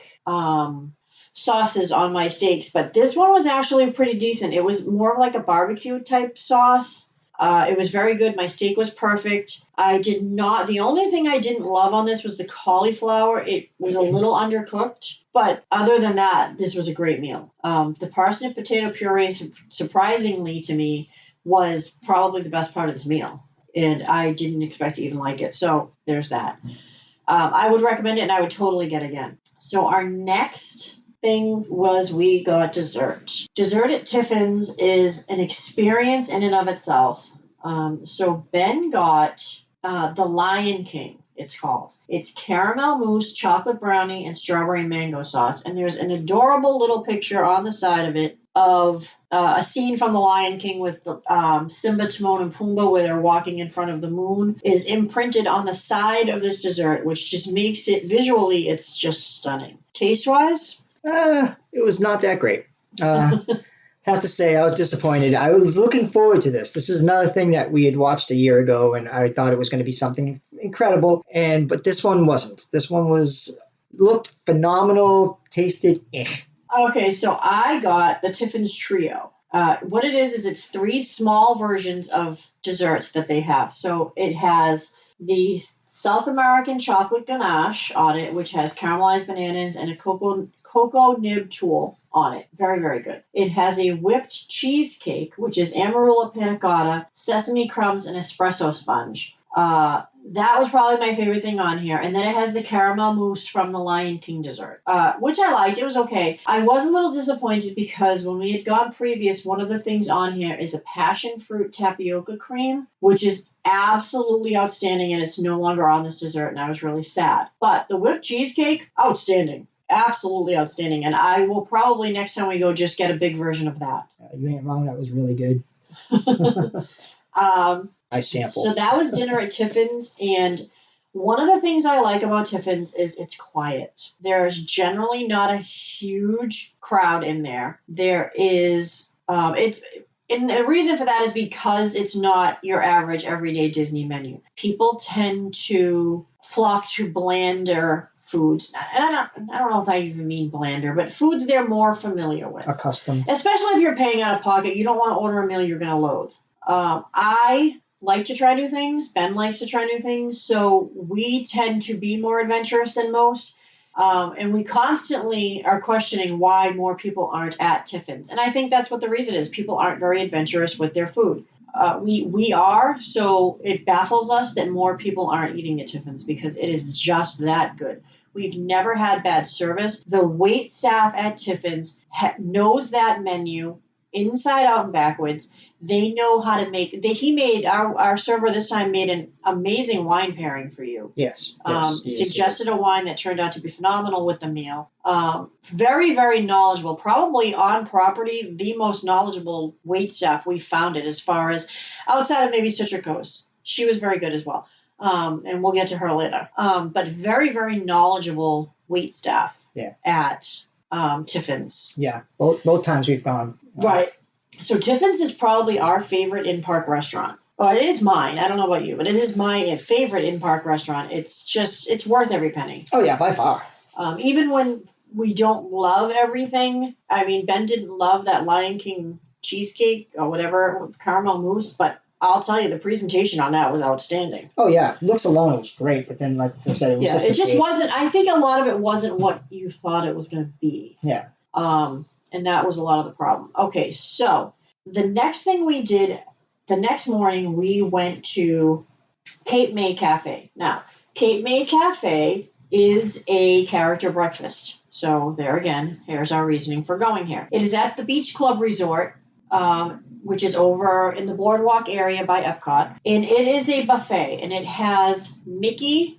sauces on my steaks, but this one was actually pretty decent. It was more of like a barbecue type sauce. It was very good. My steak was perfect. The only thing I didn't love on this was the cauliflower. It was a little undercooked. But other than that, this was a great meal. The parsnip potato puree, surprisingly to me, was probably the best part of this meal. And I didn't expect to even like it. So there's that. I would recommend it, and I would totally get again. So our next thing was we got dessert. Dessert at Tiffin's is an experience in and of itself. So Ben got the Lion King, it's called. It's caramel mousse, chocolate brownie, and strawberry mango sauce. And there's an adorable little picture on the side of it of a scene from The Lion King with Simba, Timon, and Pumbaa where they're walking in front of the moon is imprinted on the side of this dessert, which just makes it, visually, it's just stunning. Taste-wise? It was not that great. Have to say, I was disappointed. I was looking forward to this. This is another thing that we had watched a year ago, and I thought it was going to be something incredible. But this one wasn't. This one looked phenomenal, tasted Okay, so I got the Tiffin's Trio. What it is it's 3 small versions of desserts that they have. So it has the South American chocolate ganache on it, which has caramelized bananas and a cocoa nib tulle on it. Very, very good. It has a whipped cheesecake, which is amarula panna cotta, sesame crumbs, and espresso sponge. That was probably my favorite thing on here. And then it has the caramel mousse from the Lion King dessert, which I liked. It was okay. I was a little disappointed because when we had gone previous, one of the things on here is a passion fruit tapioca cream, which is absolutely outstanding, and it's no longer on this dessert, and I was really sad. But the whipped cheesecake, outstanding. Absolutely outstanding. And I will probably, next time we go, just get a big version of that. You ain't wrong. That was really good. I sampled. So that was dinner at Tiffin's, and one of the things I like about Tiffin's is it's quiet. There's generally not a huge crowd in there. There is, and the reason for that is because it's not your average everyday Disney menu. People tend to flock to blander foods. And I don't know if I even mean blander, but foods they're more familiar with. Accustomed. Especially if you're paying out of pocket. You don't want to order a meal you're going to loathe. I like to try new things. Ben likes to try new things. So we tend to be more adventurous than most. And we constantly are questioning why more people aren't at Tiffin's. And I think that's what the reason is. People aren't very adventurous with their food. We are, so it baffles us that more people aren't eating at Tiffin's because it is just that good. We've never had bad service. The wait staff at Tiffin's knows that menu inside out and backwards. They know how to make. Our server this time made an amazing wine pairing for you. Yes. Suggested a wine that turned out to be phenomenal with the meal. Very, very knowledgeable. Probably on property, the most knowledgeable wait staff we found it as far as outside of maybe Citrico's. She was very good as well. And we'll get to her later. But very, very knowledgeable wait staff at Tiffin's. Yeah, both times we've gone. Right. So Tiffin's is probably our favorite in-park restaurant. Well, it is mine. I don't know about you, but it is my favorite in-park restaurant. It's worth every penny. Oh, yeah, by far. Even when we don't love everything. I mean, Ben didn't love that Lion King cheesecake or whatever, caramel mousse, but I'll tell you, the presentation on that was outstanding. Oh, yeah. Looks alone, it was great. But then, like I said, it just wasn't. I think a lot of it wasn't what you thought it was going to be. Yeah. And that was a lot of the problem. Okay, so the next thing we did, the next morning, we went to Cape May Cafe. Now, Cape May Cafe is a character breakfast. So there again, here's our reasoning for going here. It is at the Beach Club Resort, which is over in the boardwalk area by Epcot. And it is a buffet, and it has Minnie,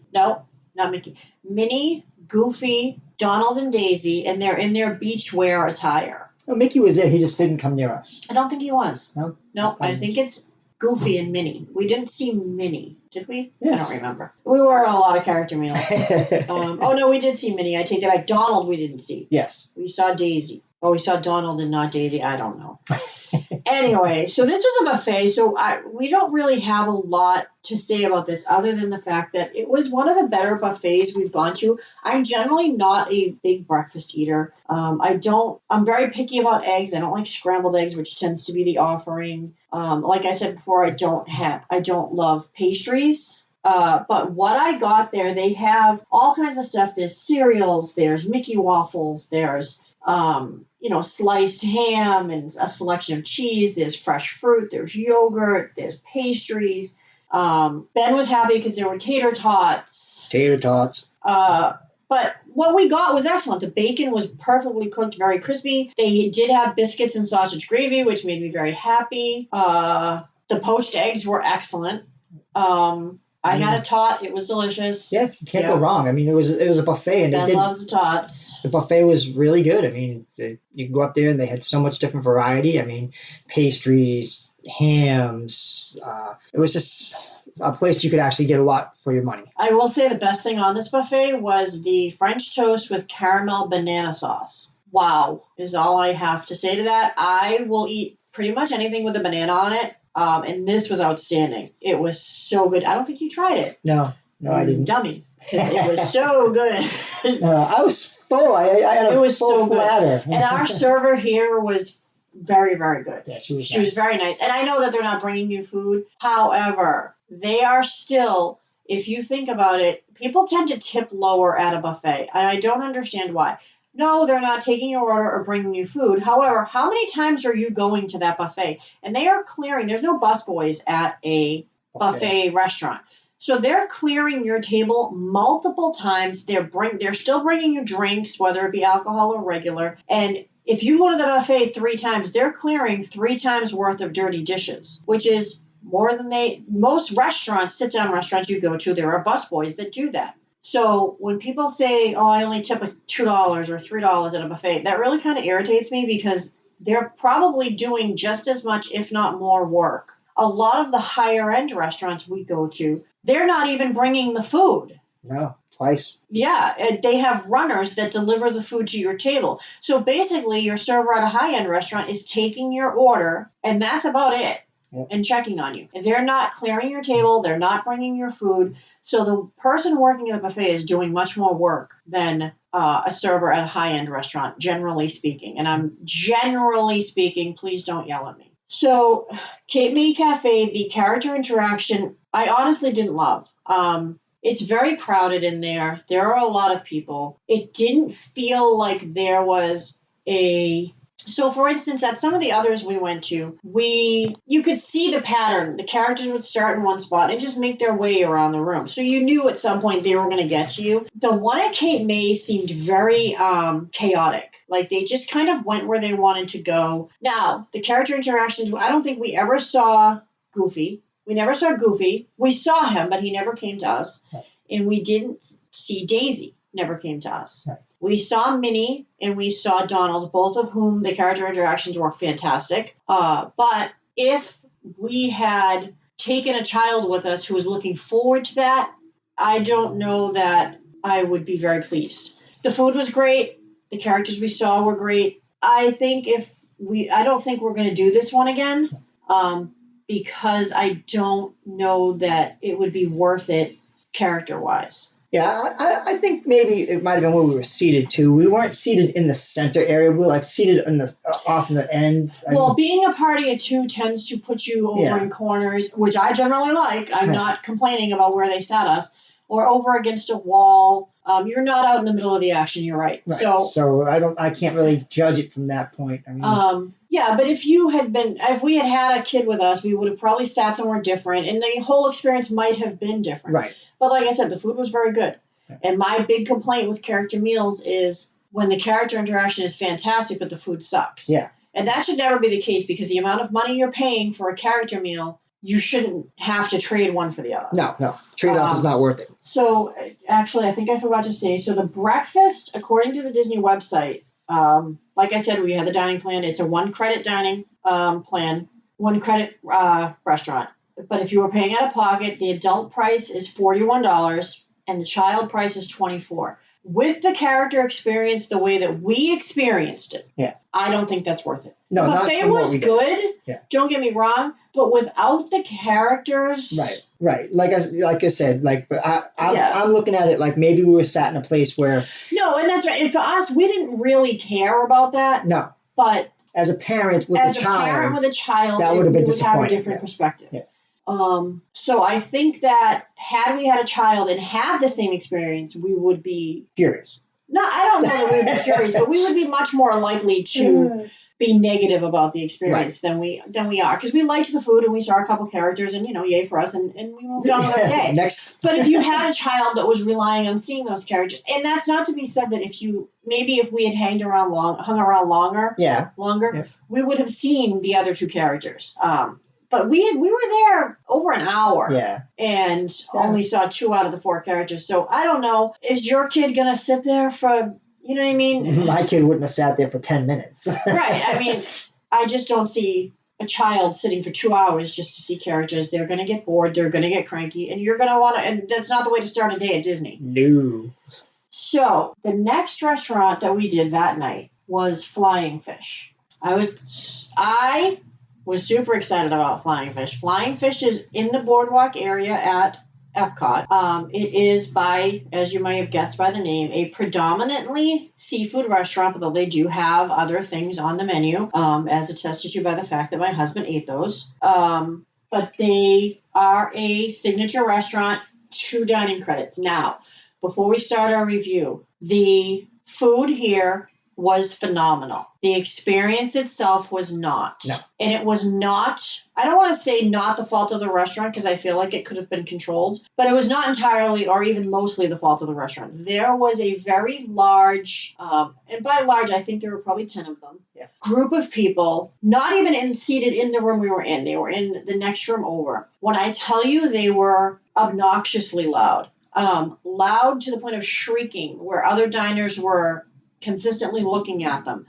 Goofy, Donald, and Daisy, and they're in their beachwear attire. Oh, Mickey was there. He just didn't come near us. I don't think he was. No? No, I think it's Goofy and Minnie. We didn't see Minnie, did we? Yes. I don't remember. We were on a lot of character meals. Oh, no, we did see Minnie. I take that back. Donald we didn't see. Yes. We saw Daisy. Oh, we saw Donald and not Daisy. I don't know. Anyway, so this was a buffet. So we don't really have a lot to say about this other than the fact that it was one of the better buffets we've gone to. I'm generally not a big breakfast eater. I'm very picky about eggs. I don't like scrambled eggs, which tends to be the offering. Like I said before, I don't love pastries. But what I got there, they have all kinds of stuff. There's cereals, there's Mickey waffles, there's sliced ham and a selection of cheese. There's fresh fruit. There's yogurt. There's pastries. Ben was happy because there were tater tots. Tater tots. But what we got was excellent. The bacon was perfectly cooked, very crispy. They did have biscuits and sausage gravy, which made me very happy. The poached eggs were excellent. I had a tot. It was delicious. Yeah, you can't go wrong. I mean, it was a buffet, and Ben loves the tots. The buffet was really good. I mean, you can go up there, and they had so much different variety. I mean, pastries, hams. It was just a place you could actually get a lot for your money. I will say the best thing on this buffet was the French toast with caramel banana sauce. Wow, is all I have to say to that. I will eat pretty much anything with a banana on it. And this was outstanding. It was so good. I don't think you tried it. No, I didn't. Dummy. Because it was so good. I was full. I had a full platter. And our server here was very, very good. Yeah, she was very nice. And I know that they're not bringing you food. However, they are still, if you think about it, people tend to tip lower at a buffet. And I don't understand why. No, they're not taking your order or bringing you food. However, how many times are you going to that buffet? And they are clearing. There's no busboys at a buffet restaurant. So they're clearing your table multiple times. They're still bringing you drinks, whether it be alcohol or regular. And if you go to the buffet 3 times, they're clearing 3 times worth of dirty dishes, which is more than most restaurants, sit-down restaurants you go to, there are busboys that do that. So when people say, oh, I only tip $2 or $3 at a buffet, that really kind of irritates me because they're probably doing just as much, if not more work. A lot of the higher end restaurants we go to, they're not even bringing the food. No, twice. Yeah, they have runners that deliver the food to your table. So basically your server at a high end restaurant is taking your order and that's about it. Yep. And checking on you. And they're not clearing your table. They're not bringing your food. So the person working at the buffet is doing much more work than a server at a high-end restaurant, generally speaking. And I'm generally speaking, please don't yell at me. So Cape May Cafe, the character interaction, I honestly didn't love. It's very crowded in there. There are a lot of people. It didn't feel like there was So, for instance, at some of the others we went to, you could see the pattern. The characters would start in one spot and just make their way around the room. So you knew at some point they were going to get to you. The one at Cape May seemed very chaotic. Like they just kind of went where they wanted to go. Now, the character interactions, I don't think we ever saw Goofy. We never saw Goofy. We saw him, but he never came to us. Right. And we didn't see Daisy. Never came to us. Right. We saw Minnie and we saw Donald, both of whom the character interactions were fantastic. But if we had taken a child with us who was looking forward to that, I don't know that I would be very pleased. The food was great. The characters we saw were great. I don't think we're going to do this one again because I don't know that it would be worth it character-wise. Yeah, I think maybe it might have been where we were seated too. We weren't seated in the center area. We were like seated off in the end. Being a party of 2 tends to put you over in corners, which I generally like. I'm not complaining about where they sat us, or over against a wall. You're not out in the middle of the action. You're right. So I can't really judge it from that point. I mean, but if we had had a kid with us, we would have probably sat somewhere different, and the whole experience might have been different. Right. But like I said, the food was very good. And my big complaint with character meals is when the character interaction is fantastic, but the food sucks. Yeah. And that should never be the case because the amount of money you're paying for a character meal, you shouldn't have to trade one for the other. No. Trade-off is not worth it. So actually, I think I forgot to say, so the breakfast, according to the Disney website, like I said, we had the dining plan. It's a 1-credit dining plan, 1-credit restaurant. But if you were paying out of pocket, the adult price is $41 and the child price is $24. with the character experience the way that we experienced it, Yeah. I don't think that's worth it. No, The not buffet from what was we did. good. Yeah. Don't get me wrong, but without the characters, Right. Like I said, like Yeah. I'm looking at it like maybe we were sat in a place where No, and that's right. And for us, we didn't really care about that. no, But as a parent with as a a child, parent with a child, that would have been we would have a disappointing, different yeah. perspective. Yeah. So I think that had we had a child and had the same experience, we would be furious. no, I don't know that we would be furious, but we would be much more likely to be negative about the experience than we are, because we liked the food and we saw a couple characters and yay for us, and we moved on with our day. Next. But if you had a child that was relying on seeing those characters, and that's not to be said that if we had hung around longer, Yeah. we would have seen the other two characters. But we were there over an hour. Yeah. And only saw 2 out of the 4 characters. So I don't know. Is your kid gonna sit there for, you know what I mean? My kid wouldn't have sat there for 10 minutes. Right. I mean, I just don't see a child sitting for 2 hours just to see characters. They're gonna get bored. They're gonna get cranky, and you're gonna want to. And that's not the way to start a day at Disney. No. So the next restaurant that we did that night was Flying Fish. I was super excited about Flying Fish. Flying Fish is in the boardwalk area at Epcot. It is by, as you might have guessed by the name, a predominantly seafood restaurant, although they do have other things on the menu, as attested to by the fact that my husband ate those. But they are a signature restaurant, 2 dining credits. Now, before we start our review, the food here was phenomenal. The experience itself was not. No. And it was not, I don't want to say not the fault of the restaurant, because I feel like it could have been controlled, but it was not entirely or even mostly the fault of the restaurant. There was a very large, and by large, I think there were probably 10 of them, group of people, not even seated in the room we were in. They were in the next room over. When I tell you, they were obnoxiously loud. Loud to the point of shrieking, where other diners were consistently looking at them.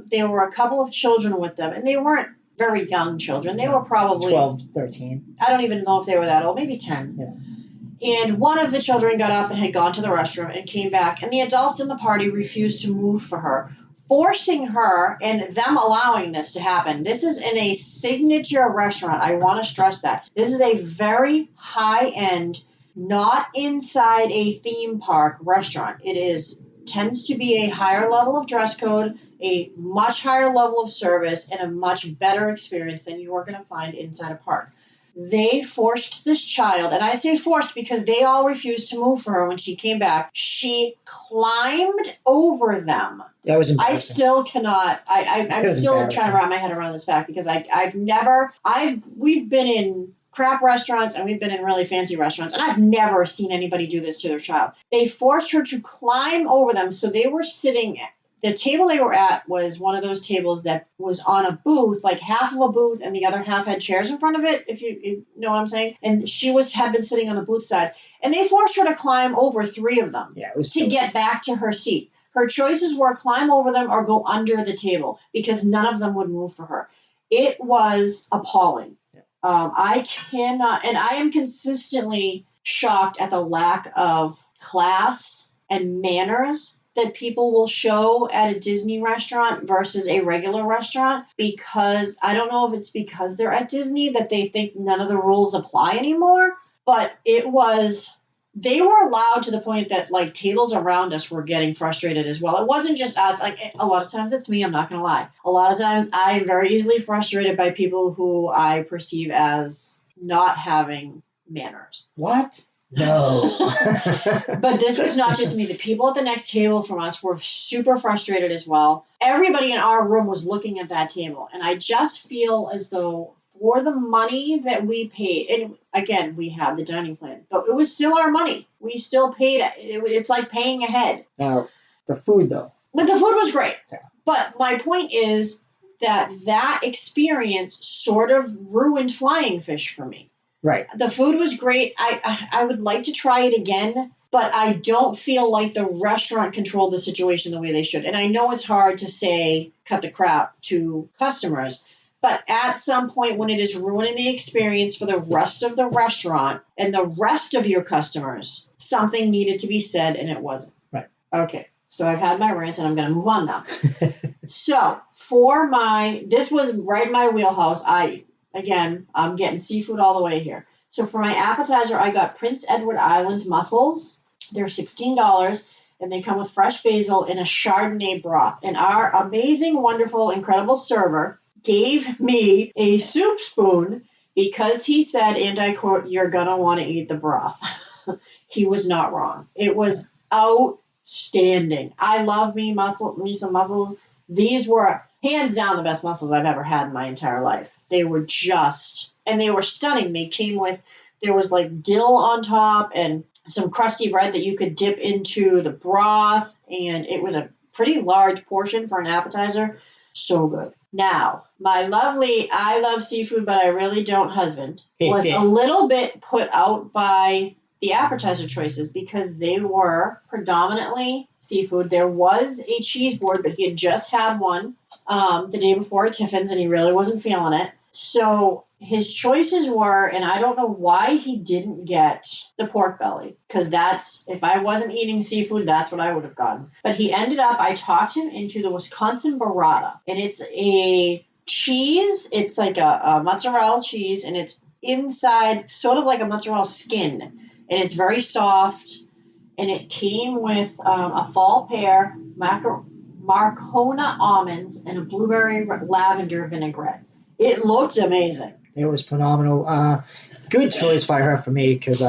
There were a couple of children with them, and they weren't very young children. They were probably 12, 13. I don't even know if they were that old, maybe 10. Yeah. And one of the children got up and had gone to the restroom and came back, and the adults in the party refused to move for her, forcing her and them allowing this to happen. This is in a signature restaurant. I want to stress that. This is a very high-end, not inside a theme park restaurant. It tends to be a higher level of dress code, a much higher level of service, and a much better experience than you are going to find inside a park. They forced this child, and I say forced because they all refused to move for her when she came back. She climbed over them. That was embarrassing. I still cannot. I'm still trying to wrap my head around this fact, because we've been in crap restaurants and we've been in really fancy restaurants, and I've never seen anybody do this to their child. They forced her to climb over them, so they were sitting. The table they were at was one of those tables that was on a booth, like half of a booth, and the other half had chairs in front of it, if you know what I'm saying. And she had been sitting on the booth side, and they forced her to climb over 3 of them to get back to her seat. Her choices were climb over them or go under the table, because none of them would move for her. It was appalling. I cannot, and I am consistently shocked at the lack of class and manners that people will show at a Disney restaurant versus a regular restaurant, because I don't know if it's because they're at Disney that they think none of the rules apply anymore, but they were loud to the point that like tables around us were getting frustrated as well. It wasn't just us. Like a lot of times it's me, I'm not going to lie. A lot of times I'm very easily frustrated by people who I perceive as not having manners. What? No. But this was not just me. The people at the next table from us were super frustrated as well. Everybody in our room was looking at that table. And I just feel as though for the money that we paid, and again, we had the dining plan, but it was still our money. We still paid it. It's like paying ahead. Now, the food, though. But the food was great. Yeah. But my point is that experience sort of ruined Flying Fish for me. Right. The food was great. I would like to try it again, but I don't feel like the restaurant controlled the situation the way they should. And I know it's hard to say cut the crap to customers, but at some point when it is ruining the experience for the rest of the restaurant and the rest of your customers, something needed to be said, and it wasn't. Okay, so I've had my rant and I'm going to move on now. So this was right in my wheelhouse. I'm getting seafood all the way here. So for my appetizer, I got Prince Edward Island mussels. They're $16 and they come with fresh basil in a Chardonnay broth. And our amazing, wonderful, incredible server gave me a soup spoon because he said, and I quote, "You're going to want to eat the broth." He was not wrong. It was outstanding. I love me some mussels. These were hands down the best mussels I've ever had in my entire life. They were they were stunning. There was like dill on top and some crusty bread that you could dip into the broth. And it was a pretty large portion for an appetizer. So good. Now, I love seafood, but I really don't husband, was a little bit put out by the appetizer choices because they were predominantly seafood. There was a cheese board, but he had just had one the day before at Tiffin's, and he really wasn't feeling it. So his choices were, and I don't know why he didn't get the pork belly, because if I wasn't eating seafood, that's what I would have gotten. But I talked him into the Wisconsin burrata, and it's a cheese. It's like a mozzarella cheese, and it's inside sort of like a mozzarella skin, and it's very soft, and it came with a fall pear, Marcona almonds, and a blueberry lavender vinaigrette. It looked amazing. It was phenomenal. Good choice by her for me because,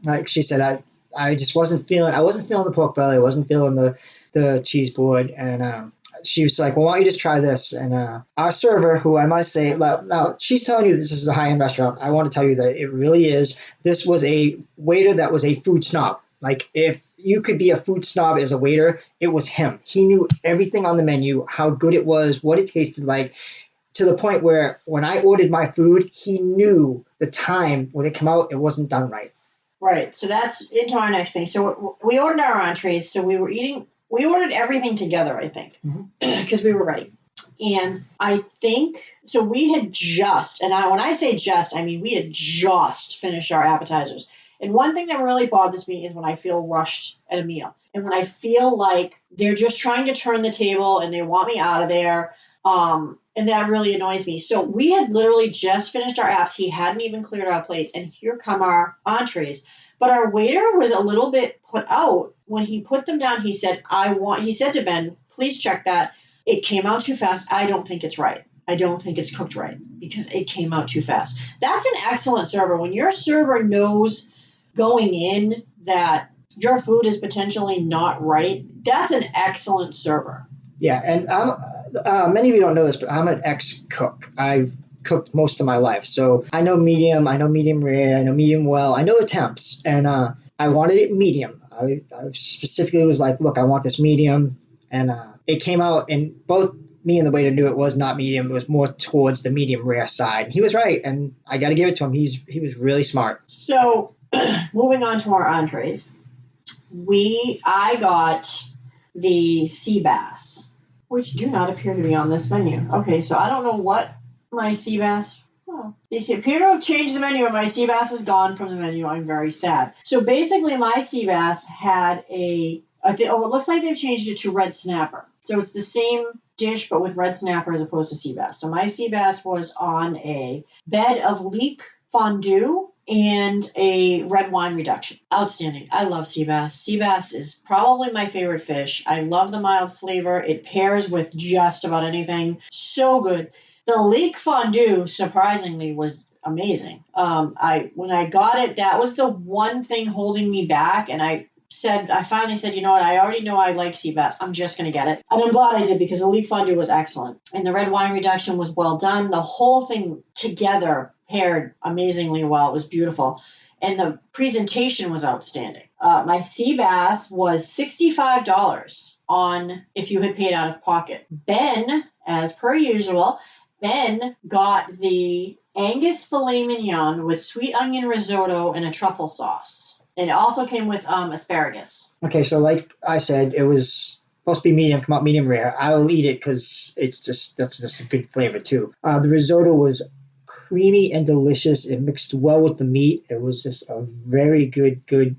like she said, I just wasn't feeling the pork belly. I wasn't feeling the cheese board, and she was like, "Well, why don't you just try this?" And our server, who I must say, now she's telling you this is a high-end restaurant. I want to tell you that it really is. This was a waiter that was a food snob. Like, if you could be a food snob as a waiter, it was him. He knew everything on the menu, how good it was, what it tasted like, to the point where when I ordered my food, he knew the time when it came out, it wasn't done right. Right. So that's into our next thing. So we ordered our entrees. So we ordered everything together, I think, because we were ready. And I think, so we had when I say just, I mean we had just finished our appetizers. And one thing that really bothers me is when I feel rushed at a meal. And when I feel like they're just trying to turn the table and they want me out of there. And that really annoys me. So we had literally just finished our apps. He hadn't even cleared our plates. And here come our entrees. But our waiter was a little bit put out. When he put them down, he said to Ben, "Please check that. It came out too fast. I don't think it's right. I don't think it's cooked right because it came out too fast." That's an excellent server. When your server knows going in that your food is potentially not right, that's an excellent server. Yeah, and many of you don't know this, but I'm an ex-cook. I've cooked most of my life, so I know medium rare, I know medium well, I know the temps, and I wanted it medium. I specifically was like, look, I want this medium, and it came out, and both me and the waiter knew it was not medium. It was more towards the medium rare side. He was right, and I got to give it to him. He was really smart. So, moving on to our entrees, I got the sea bass, which do not appear to be on this menu. Okay, so I don't know what my sea bass. Oh, they appear to have changed the menu, and my sea bass is gone from the menu. I'm very sad. So basically, my sea bass had it looks like they've changed it to red snapper. So it's the same dish, but with red snapper as opposed to sea bass. So my sea bass was on a bed of leek fondue and a red wine reduction. Outstanding. I love sea bass. Sea bass is probably my favorite fish. I love the mild flavor. It pairs with just about anything. So good. The leek fondue, surprisingly, was amazing. When I got it, that was the one thing holding me back, and I finally said, you know what, I already know I like sea bass. I'm just going to get it. And I'm glad I did because the leek fondue was excellent. And the red wine reduction was well done. The whole thing together paired amazingly well. It was beautiful. And the presentation was outstanding. My sea bass was $65 if you had paid out of pocket. Ben, as per usual, got the Angus filet mignon with sweet onion risotto and a truffle sauce. It also came with asparagus. Okay, so like I said, it was supposed to be medium, come out medium rare. I will eat it because that's just a good flavor too. The risotto was creamy and delicious. It mixed well with the meat. It was just a very good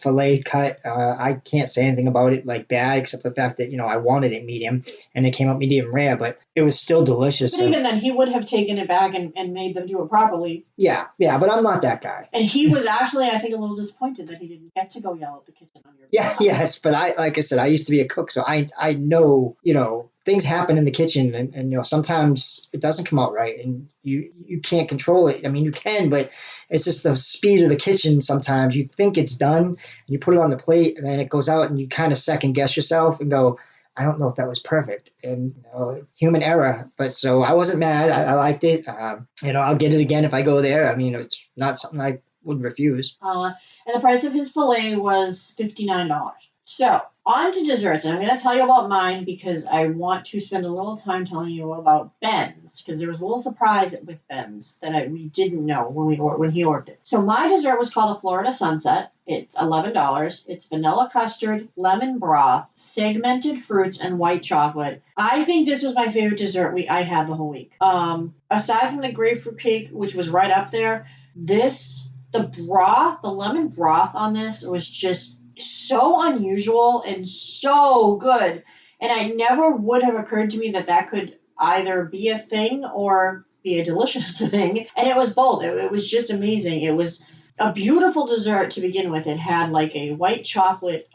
filet cut. I can't say anything about it like bad, except for the fact that, I wanted it medium and it came out medium rare, but it was still delicious. But even then, he would have taken it back and made them do it properly. Yeah, but I'm not that guy. And he was actually, I think, a little disappointed that he didn't get to go yell at the kitchen on your behalf. Yes, but like I said, I used to be a cook, so I know, things happen in the kitchen, and sometimes it doesn't come out right, and you can't control it. I mean, you can, but it's just the speed of the kitchen. Sometimes you think it's done, and you put it on the plate, and then it goes out, and you kind of second guess yourself and go, I don't know if that was perfect, and human error. But so I wasn't mad. I liked it. I'll get it again if I go there. I mean, it's not something I would refuse. And the price of his filet was $59. So on to desserts, and I'm going to tell you about mine because I want to spend a little time telling you about Ben's, because there was a little surprise with Ben's that we didn't know when he ordered it. So my dessert was called a Florida Sunset. It's $11. It's vanilla custard, lemon broth, segmented fruits, and white chocolate. I think this was my favorite dessert I had the whole week. Aside from the grapefruit cake, which was right up there, the lemon broth on this was just so unusual and so good. And I never would have occurred to me that could either be a thing or be a delicious thing. And it was both. It was just amazing. It was a beautiful dessert to begin with. It had like a white chocolate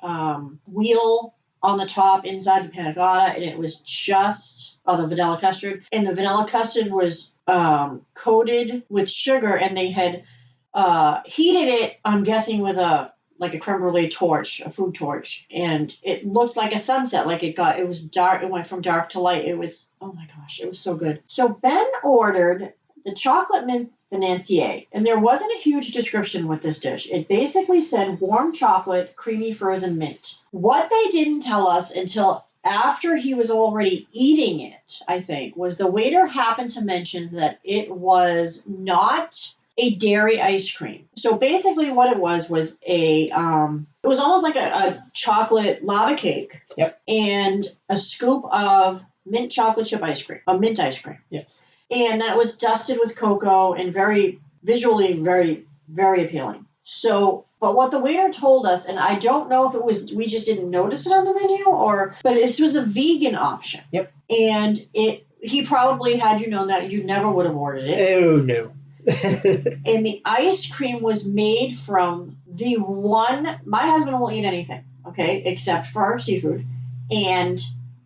wheel on the top inside the panna cotta, and it was just the vanilla custard. And the vanilla custard was coated with sugar, and they had heated it, I'm guessing, with a creme brulee torch, a food torch, and it looked like a sunset. It was dark. It went from dark to light. It was, oh my gosh, it was so good. So Ben ordered the chocolate mint financier, and there wasn't a huge description with this dish. It basically said warm chocolate, creamy frozen mint. What they didn't tell us until after he was already eating it, I think, was the waiter happened to mention that it was not a dairy ice cream. So basically what it was it was almost like a chocolate lava cake. Yep. And a scoop of mint chocolate chip ice cream, mint ice cream. Yes. And then it was dusted with cocoa and visually very, very appealing. So, but what the waiter told us, and I don't know if it was, we just didn't notice it on the menu but this was a vegan option. Yep. And he probably, had you known that, you never would have ordered it. Oh, no. And the ice cream was made from my husband won't eat anything, okay, except for seafood. And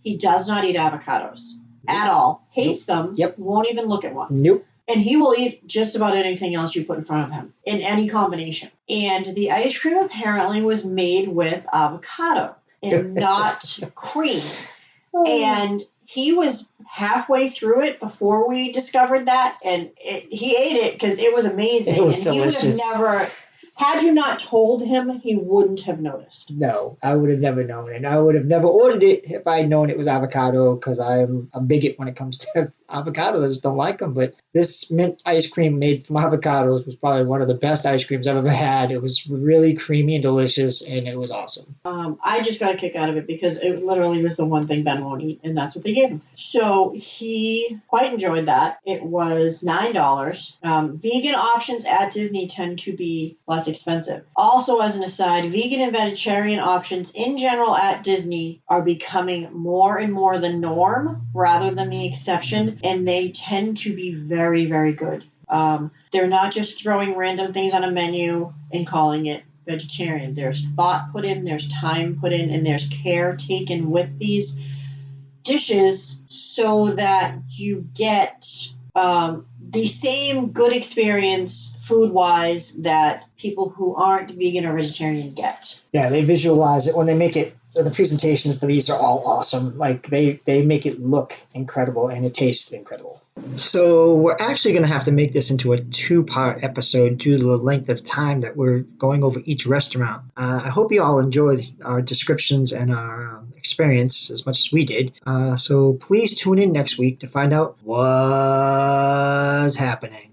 he does not eat avocados at all. Hates them. Yep. Won't even look at one. Nope. And he will eat just about anything else you put in front of him in any combination. And the ice cream apparently was made with avocado and not cream. And he was halfway through it before we discovered that, and he ate it because it was amazing. It was and delicious. He would have never, had you not told him, he wouldn't have noticed. No, I would have never known, and I would have never ordered it if I had known it was avocado, because I'm a bigot when it comes to avocados. I just don't like them. But this mint ice cream made from avocados was probably one of the best ice creams I've ever had. It was really creamy and delicious, and it was awesome. I just got a kick out of it because it literally was the one thing Ben won't eat, and that's what they gave him. So he quite enjoyed that. It was $9. Vegan options at Disney tend to be less expensive. Also, as an aside, vegan and vegetarian options in general at Disney are becoming more and more the norm rather than the exception, and they tend to be very, very good. They're not just throwing random things on a menu and calling it vegetarian. There's thought put in, there's time put in, and there's care taken with these dishes so that you get the same good experience food-wise that people who aren't vegan or vegetarian get. Yeah, they visualize it when they make it. So the presentations for these are all awesome. Like they make it look incredible and it tastes incredible. So we're actually going to have to make this into a 2-part episode due to the length of time that we're going over each restaurant. I hope you all enjoyed our descriptions and our experience as much as we did. So please tune in next week to find out what's happening.